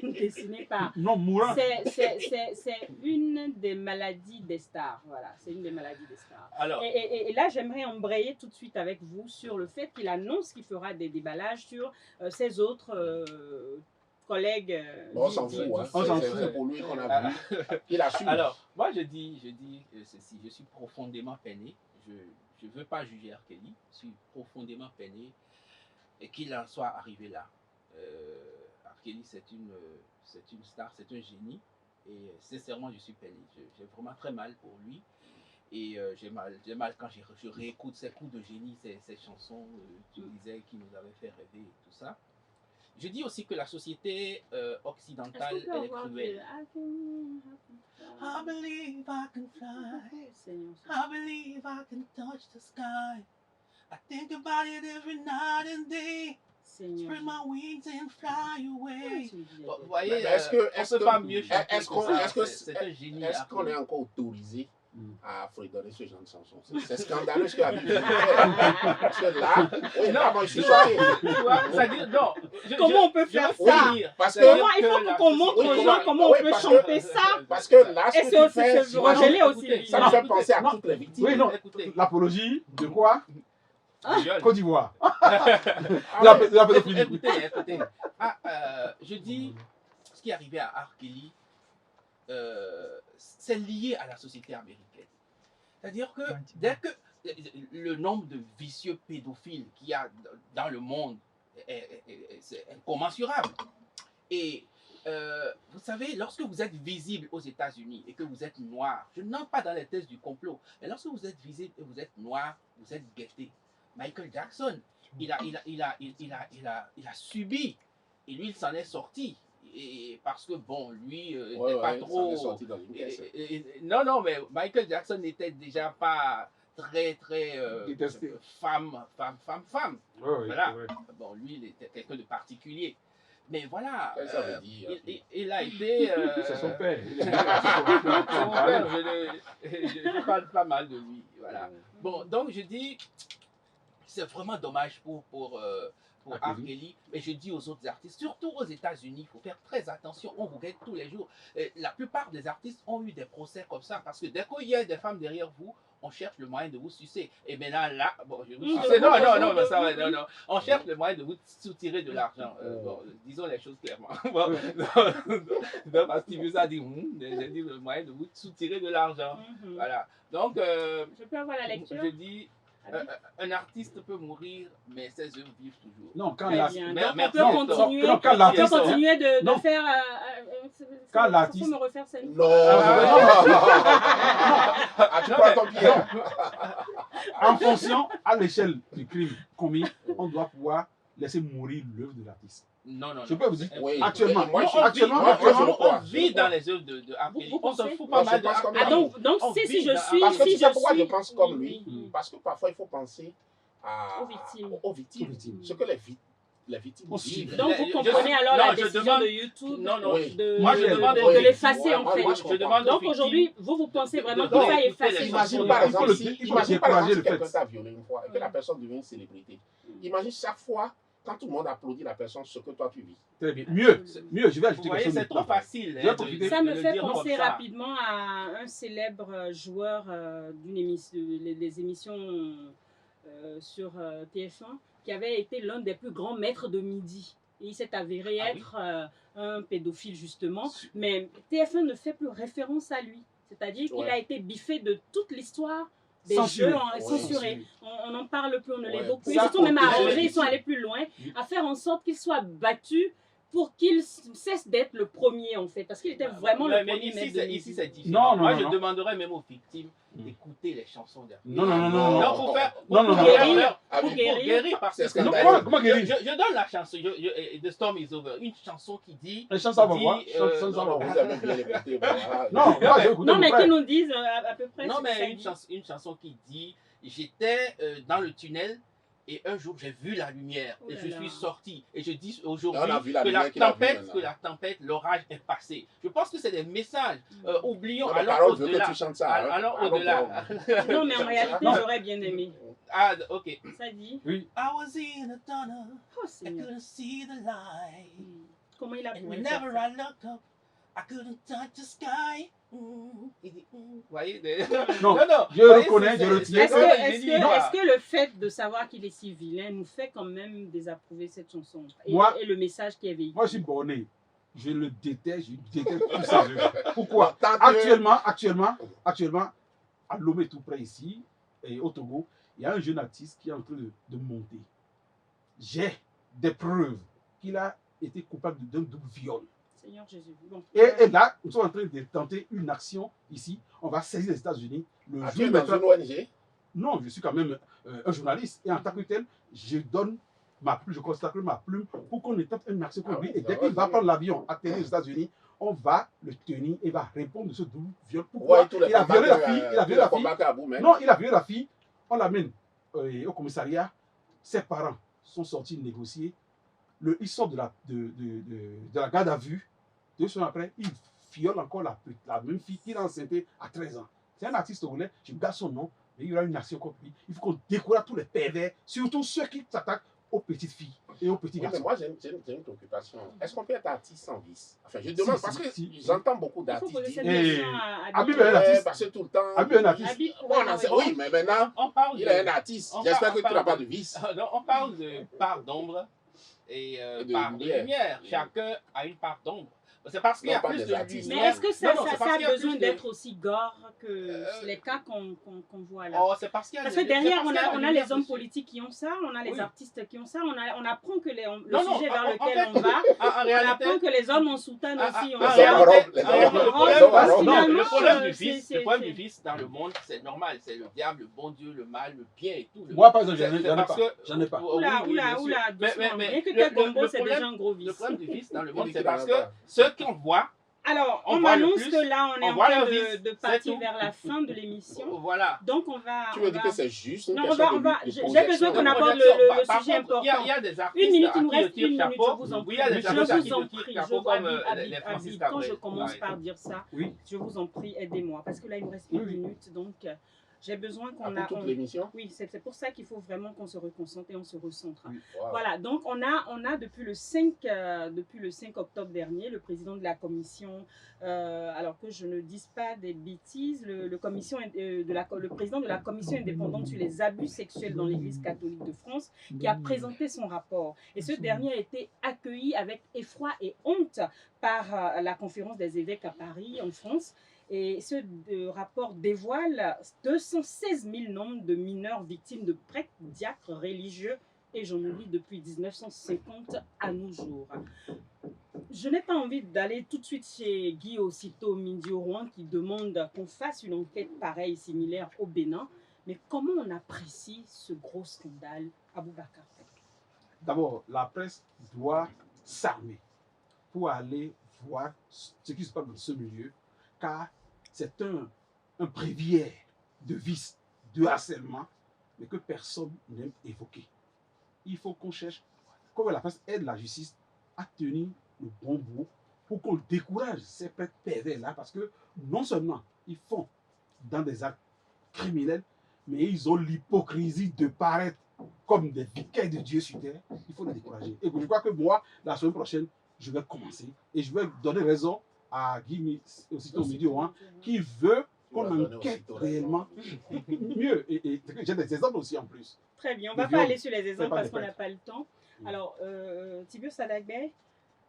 dessiné par... Non, mourant. C'est une des maladies des stars. Voilà, c'est une des maladies des stars. Alors, Et là, j'aimerais embrayer tout de suite avec vous sur le fait qu'il annonce qu'il fera des déballages sur ses autres collègues. Bon, on s'en fout, hein. On s'en fout. C'est pour lui qu'on a vu. Il assume. alors, moi je dis ceci, je suis profondément peiné. Je ne veux pas juger R. Kelly, je suis profondément peiné et qu'il en soit arrivé là. R. Kelly, c'est une star, c'est un génie. Et sincèrement, je suis peiné. J'ai vraiment très mal pour lui. Et j'ai mal quand je réécoute ses coups de génie, ces chansons, tu disais, qui nous avaient fait rêver et tout ça. Je dis aussi que la société occidentale, elle est cruelle. I believe I can fly. I believe I can touch the sky. I think about it every night and day. Spread my wings and fly away. Vous voyez, est-ce on peut pas mieux chanter est-ce que ça. C'est un génie. Est-ce qu'on est encore autorisé à fredonner ce genre de chansons? C'est scandaleux ce qu'il a dit. Parce que là, oui, Non, là, moi je suis choqué. Tu vois, c'est-à-dire, non. Comment on peut faire Oui, ça? parce que Comment il faut qu'on montre aux gens comment on peut chanter ça? Parce que là, Et ce c'est que tu aussi fais, ce Roger aussi. ça me fait penser à Non. toutes les victimes. Oui, non. Écoutez, L'apologie de quoi? viol. Côte d'Ivoire. Ah La ouais. pédophilie. Écoutez. Je dis, ce qui est arrivé à R. Kelly, c'est lié à la société américaine. C'est-à-dire que dès que le nombre de vicieux pédophiles qu'il y a dans le monde c'est incommensurable. Et vous savez, lorsque vous êtes visible aux États-Unis et que vous êtes noir, je n'entre pas dans les thèses du complot, mais lorsque vous êtes visible et vous êtes noir, vous êtes guetté. Michael Jackson, il a subi, et lui il s'en est sorti. Et parce que bon, lui, Ouais, n'était pas ouais, ça trop. m'est sorti dans une caisse. Non, non, mais Michael Jackson n'était déjà pas très, très Détesté. femme. Ouais, ouais, Voilà. ouais. Bon, lui, il était quelqu'un de particulier. Mais voilà, Qu'est-ce que ça veut dire? il a été. C'est son père. Il est Son son père, père. je parle pas mal de lui. Voilà. Bon, donc je dis, c'est vraiment dommage pour R. R. Kelly. Kelly, mais je dis aux autres artistes, surtout aux États-Unis, il faut faire très attention, on vous guette tous les jours. Et la plupart des artistes ont eu des procès comme ça, parce que dès qu'il y a des femmes derrière vous, on cherche le moyen de vous sucer. Et maintenant là, bon, je vous sucer. Non, mais ça va, non. On cherche le moyen de vous soutirer de l'argent. Bon, disons les choses clairement. Bon, non, parce que Tibusa a dit, j'ai dit le moyen de vous soutirer de l'argent. Voilà. Donc, Je peux avoir la lecture? je dis, un artiste peut mourir, mais ses œuvres vivent toujours. Non, quand Très la- bien. Mais- Donc, mais- on peut non, continuer, non, quand on peut l'artiste- continuer de non. faire... Quand il l'artiste- faut me refaire cette... Non, Ah, tu Non, prends mais- ton pied. En fonction, à l'échelle du crime commis, on doit pouvoir laisser mourir l'œuvre de l'artiste. Non, non, Je non. peux vous dire, Oui, actuellement, moi, je- actuellement, moi, je le on crois. vit dans les œuvres de R. Vous- Kelly. vous On se pensez? fout Non, pas je mal de pense R. comme Kelly. Ah, donc On si vit je dans- suis... Parce que si tu sais pourquoi suis- je pense comme lui? Oui. Parce que parfois, il faut penser Aux victimes. aux victimes. Aux victimes. Ce que les victimes Aussi. vivent. Donc, Je- vous comprenez alors non, la je décision demande- de YouTube Non, non, Oui. Moi, je demande de Oui. l'effacer, Ouais, en moi, fait. moi, Je demande aux Donc, victimes aujourd'hui, vous pensez vraiment de- qu'il de- va d'écouter effacer les son Imagine chansons. par Il faut exemple, le- si, il faut imagine par exemple décourager si le quelqu'un fait. t'a violé une fois et que la personne devient une célébrité. Imagine chaque fois, quand tout le monde applaudit la personne, ce que toi tu vis. Très bien. Mieux, je vais Vous ajouter voyez, quelque chose. c'est trop facile. Je vais hein, profiter. Ça me le fait dire comme penser ça. rapidement à un célèbre joueur d'une émission, les émissions sur TF1, qui avait été l'un des plus grands maîtres de midi. Et il s'est avéré Ah oui. être un pédophile, justement. Mais TF1 ne fait plus référence à lui. C'est-à-dire qu'il Ouais. a été biffé de toute l'histoire des Censuré. jeux, Ouais. censuré. On n'en parle plus, on ne Ouais. l'évoque plus. Ça, Ils se sont même protéger arrangés, les ils sont victimes. allés plus loin, Oui. à faire en sorte qu'il soit battu pour qu'il cesse d'être le premier, en fait. Parce qu'il était vraiment le Mais premier ici, maître de c'est- midi. ici, c'est différent. Non, non, Moi, non, je non. demanderais même aux victimes Mm. d'écouter les chansons d'R. Non, non, non, non. Non, pour faire. Non, non, Pour non. guérir, Ah pour oui. guérir. parce C'est que scandaleux. Comment guérir? je donne la chanson, The Storm is Over, une chanson qui dit. Les chansons, on va dit, voir. euh, Non, non, vous avez bien écouté. Voilà. Non, moi, j'ai écouté Non, mon mais frère. qu'ils nous disent à peu près. Non, ce que ça mais dit. une chanson qui dit j'étais dans le tunnel et un jour j'ai vu la lumière Oh et là je là. suis sorti. Et je dis Et on a aujourd'hui vu la que lumière la qu'il a vue tempête, maintenant. l'orage est passé. Je pense que c'est des messages. Oublions, Non, mais allons Carole veut que au-delà. tu chantes ça. hein. Allons Allons au-delà. Non, mais en réalité, Non. j'aurais bien aimé. Ah, ok. Ça dit. Oui. I was in a tunnel, Oh, I Seigneur. couldn't see the light. Comment il a pu And le faire whenever ça? I looked up, I couldn't touch the sky. Vous voyez Non, non. je Vous voyez, reconnais, c'est- je c'est- retiens. Est-ce c'est- que, c'est- est-ce c'est- que, c'est- est-ce que le fait de savoir qu'il est si vilain nous fait quand même désapprouver cette chanson et, Moi- et le message qui est véhiculé? Moi, je suis borné. Je le déteste, je déteste tout ça. Pourquoi? Tant que- Actuellement, à Lomé, tout près ici, et au Togo, il y a un jeune artiste qui est en train de monter. J'ai des preuves qu'il a été coupable d'un double viol. Seigneur Jésus. Bon. Et là, nous sommes en train de tenter une action ici. On va saisir les États-Unis. Le Ah, tu jour es dans mettra- une ONG? Non, je suis quand même un journaliste. Et en tant que tel, je donne ma plume, je consacre ma plume pour qu'on tente une action contre Ah lui. oui, Et dès ça qu'il va, va oui. prendre l'avion, atterrir aux États-Unis, on va le tenir et va répondre de ce double viol. Pourquoi? Ouais, tous les Il a violé la combats fille. que- Il a tous violé les la fille. combats qu'à Boum, hein. Non, il a violé la fille. On l'amène au commissariat. Ses parents sont sortis négocier. Ils sortent de la garde à vue. 2 semaines après, il viole encore la même fille qu'il a enceinte à 13 ans. C'est un artiste togolais, je garde son nom, mais il y aura une action contre lui. Il faut qu'on décourage tous les pervers, surtout ceux qui s'attaquent aux petites filles et aux petits Oui, mais garçons. moi, j'ai une préoccupation. Est-ce qu'on peut être artiste sans vice? Enfin, je demande Si, parce que si. j'entends beaucoup Il faut d'artistes poser dire cette Et- question à Habib Habib. est un artiste. parce que tout le temps. Habib est un artiste. Habib, Bon, on en sait- oui, mais maintenant, On parle il de- est un artiste. on J'espère que parle- tu n'as pas de vice. Non, on parle de part d'ombre et Et de part de lumière. lumière. Chacun a une part d'ombre. C'est parce qu'il y a Non, pas plus des de artistes. Mais lumière. est-ce que ça, Non, non, ça, c'est ça parce a qu'il y a besoin plus de- d'être aussi gore que les cas qu'on voit là? Oh, c'est parce qu'il y a Parce de- que c'est derrière, parce on qu'il y a a, de on la a lumière les hommes dessus. politiques qui ont ça, on a les Oui. artistes qui ont ça, on apprend que le Non, non, sujet vers en lequel fait, on va, en on réalité, apprend que les hommes en soutane aussi. On en sait- réalité, les en réalité, hommes le problème- les hommes parce arabes. que non, finalement, le problème du c'est- vice, c'est- le problème c'est- du vice dans le monde, c'est normal, c'est le diable, le bon Dieu, le mal, le bien et tout. Moi, par exemple, C'est- j'en ai c'est pas. parce que- J'en ai pas. Oh, oui, Oula, oui, oula, bien sûr. oula, doucement. Bien que le- tes combos, c'est problème- déjà un gros vice. Le problème du vice dans le Il monde, dit c'est qu'il en parce a que pas. ceux qu'on voit, Alors, On on voit le m'annonce plus, que là, on est on en voit train le vice, de c'est partir tout. vers la fin de l'émission. voilà. Donc, on va... Tu on veux dire va- que c'est juste une Non, on question va- de j'ai projection. besoin qu'on de- aborde Projection. le Par sujet contre, il y a important. des artistes Une minute, à il nous qui je reste tire une minute, chapeau. je vous en Oui, prie. il y a des Je artistes à vous qui en je tire prie. chapeau comme les Habib, Francis quand je Cabrel. commence Ouais. par dire ça, Oui. je vous en prie, aidez-moi. Parce que là, il nous reste Oui, une oui. minute. Donc, j'ai besoin qu'on Après toute l'émission. Oui, c'est pour ça qu'il faut vraiment qu'on se reconcentre et on se recentre. Oui. Wow. Voilà, donc on a depuis le 5 octobre dernier, le président de la commission, alors que je ne dise pas des bêtises, le président de la commission indépendante sur les abus sexuels dans l'Église catholique de France, qui a présenté son rapport. Et ce dernier a été accueilli avec effroi et honte par la conférence des évêques à Paris, en France. Et ce rapport dévoile 216 000 nombres de mineurs victimes de prêtres, diacres, religieux, et j'en oublie depuis 1950 à nos jours. Je n'ai pas envie d'aller tout de suite chez Guy Aussitôt Mindio-Rouen qui demande qu'on fasse une enquête pareille, similaire au Bénin. Mais comment on apprécie ce gros scandale, Aboubacar? D'abord, la presse doit s'armer pour aller voir ce qui se passe dans ce milieu, car c'est un bréviaire de vices, de harcèlement, mais que personne n'aime évoquer. Il faut qu'on cherche, que la presse aide la justice à tenir le bon bout pour qu'on décourage ces prêtres pervers-là, parce que non seulement ils font dans des actes criminels, mais ils ont l'hypocrisie de paraître comme des vicaires de Dieu sur terre. Il faut les décourager. Et je crois que moi, la semaine prochaine, je vais commencer et je vais donner raison à Guy Aussitôt Mindio-Rouen qui veut qu'on Il va donner enquête aussitôt réellement mieux. Et j'ai des exemples aussi en plus. Très bien, on Le ne va viol, pas aller sur les exemples pas parce des qu'on n'a prêtres. pas le temps. Mm. Alors, Tiburce Sadagbe,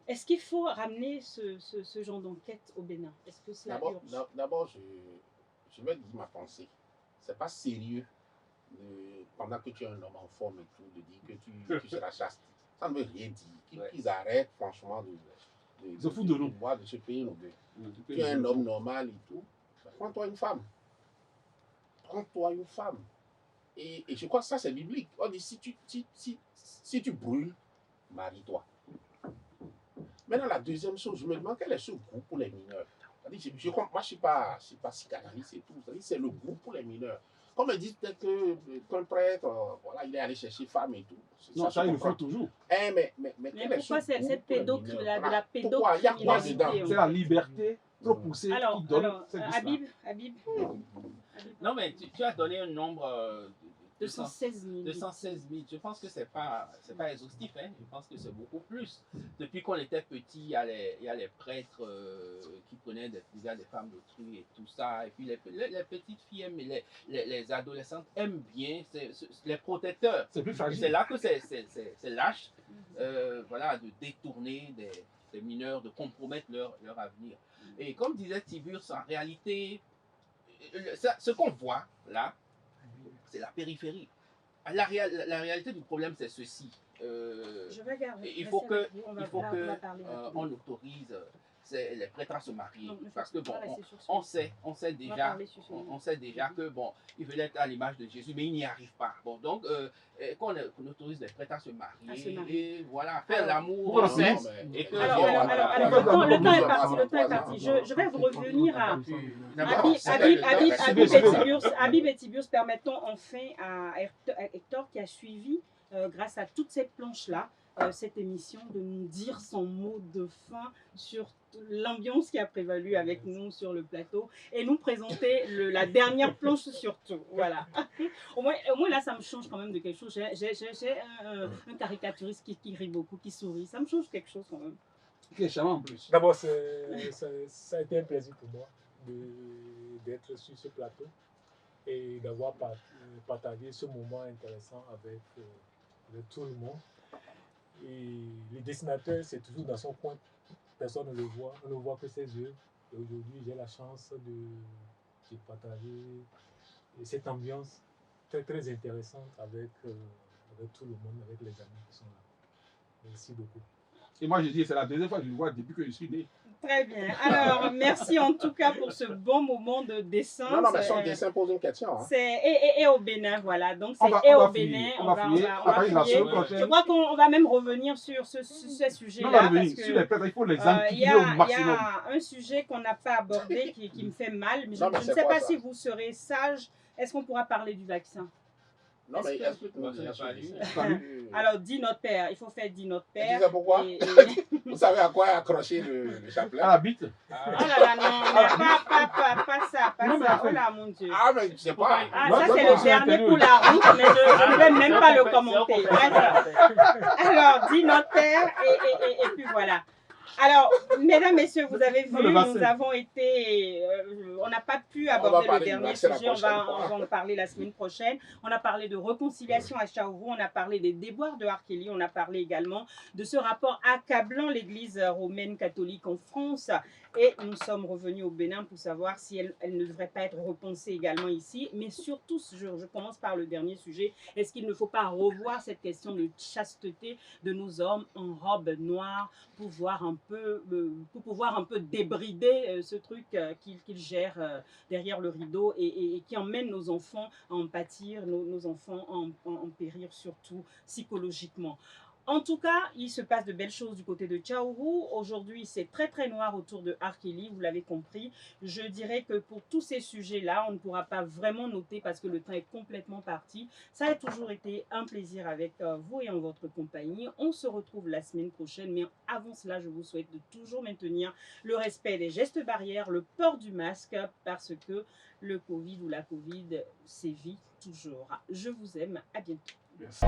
est-ce qu'il faut ramener ce genre d'enquête au Bénin? Est-ce que cela urge? D'abord, je vais dire ma pensée. C'est pas sérieux pendant que tu es un homme en forme et tout, de dire que tu seras chaste. Ça ne veut rien dire. Qu'ils arrêtent franchement Ils se foutent de nous. de se payer nos bœufs. Tu es un homme normal et tout. Prends-toi une femme. Prends-toi une femme. Et je crois que ça, c'est biblique. On dit, si tu brûles, marie-toi. Maintenant, la deuxième chose, je me demande quel est ce goût pour les mineurs. Moi, je ne suis pas psychanalyste et tout. C'est le goût pour les mineurs. Comme ils disent peut-être qu'un prêtre, voilà, il est allé chercher femme et tout. Non, ça, je ils le comprends. font toujours. Mais Mais pourquoi cette pédocriminalité de la Pourquoi? Il y a quoi pédocriminalité dedans? C'est la liberté trop poussée Alors, qui donne cette Habib, Non, mais tu as donné un nombre 216 000. 216 000. Je pense que c'est pas exhaustif. Hein. Je pense que c'est beaucoup plus. Depuis qu'on était petit, il y a les prêtres qui prenaient des femmes d'autrui et tout ça. Et puis les petites filles aiment, les adolescentes aiment bien les protecteurs. C'est plus fragile. C'est là que c'est lâche voilà, de détourner des mineurs, de compromettre leur avenir. Et comme disait Tiburce, en réalité, ce qu'on voit là, c'est la périphérie. La réalité du problème, c'est ceci. Je vais garder. Il faut que, On va parler on autorise les prêtres à se marier. Non, Parce que bon, on va rester sur ce on sait On va déjà, parler sur ce on sait déjà que bon, ils veulent être à l'image de Jésus, mais ils n'y arrivent pas. Bon, donc qu'on autorise les prêtres à se marier, et voilà, faire l'amour, Voilà, on sait. mais- Et que Alors, le temps est parti, le temps est parti. Je vais vous revenir à Habib et Tiburce. Permettons enfin à Hector qui a suivi, grâce à toutes ces planches-là, cette émission, de nous dire son mot de fin sur l'ambiance qui a prévalu avec nous sur le plateau et nous présenter la dernière planche surtout. Voilà. Au moins là, ça me change quand même de quelque chose. J'ai un caricaturiste qui rit beaucoup, qui sourit. Ça me change quelque chose quand même. Qui est charmant en plus. D'abord, ça a été un plaisir pour moi d'être sur ce plateau et d'avoir partagé ce moment intéressant avec tout le monde. Et le dessinateur, c'est toujours dans son coin personne ne le voit, on ne voit que ses yeux. Et aujourd'hui, j'ai la chance de partager cette ambiance très, très intéressante avec tout le monde, avec les amis qui sont là. Merci beaucoup. Et moi, je dis, c'est la deuxième fois que je le vois depuis que je suis né. Très bien. Alors, merci en tout cas pour ce bon moment de dessin. Non, mais son dessin pose une question. Hein. Et au Bénin, voilà. Donc, c'est On va au Bénin. on va fouiller. Je crois qu'on va même revenir sur ce sujet-là. Parce que sur les plateaux, il faut les il y enquiller au maximum. a un sujet qu'on n'a pas abordé qui me fait mal. Mais je Non, mais ne c'est sais quoi, pas ça? si vous serez sage. Est-ce qu'on pourra parler du vaccin? Non, mais explique-moi. Moi, je n'ai pas lu. Alors, dis notre père. Il faut faire dis notre Tu père. sais pourquoi? Vous savez à quoi accrocher le chapelet? À la bite. Oh là là, non, pas ça, pas Non, mais ça. après- Oh là, mon Dieu. Ah, mais je sais pas. Ah, Moi, ça, je c'est pense le que dernier c'est pour la route, mais je ne vais même pas le commenter. Bref. Alors, dis notre père, et puis voilà. Alors, mesdames, messieurs, vous avez vu, Non, le vaccin. nous avons été... on n'a pas pu va aborder le parler du dernier vaccin la sujet, on prochaine va fois. en parler la semaine prochaine. On a parlé de réconciliation à Chaourou, on a parlé des déboires de R. Kelly, on a parlé également de ce rapport accablant l'Église romaine catholique en France. Et nous sommes revenus au Bénin pour savoir si elle ne devrait pas être repensée également ici. Mais surtout, je commence par le dernier sujet, est-ce qu'il ne faut pas revoir cette question de chasteté de nos hommes en robe noire pour pouvoir un peu débrider ce truc qu'ils gèrent derrière le rideau et qui emmène nos enfants à en pâtir, nos enfants à en périr surtout psychologiquement. En tout cas, il se passe de belles choses du côté de Chaourou. Aujourd'hui, c'est très très noir autour de R. Kelly, vous l'avez compris. Je dirais que pour tous ces sujets-là, on ne pourra pas vraiment noter parce que le temps est complètement parti. Ça a toujours été un plaisir avec vous et en votre compagnie. On se retrouve la semaine prochaine, mais avant cela, je vous souhaite de toujours maintenir le respect des gestes barrières, le port du masque, parce que le Covid ou la Covid sévit toujours. Je vous aime, à bientôt. Yes.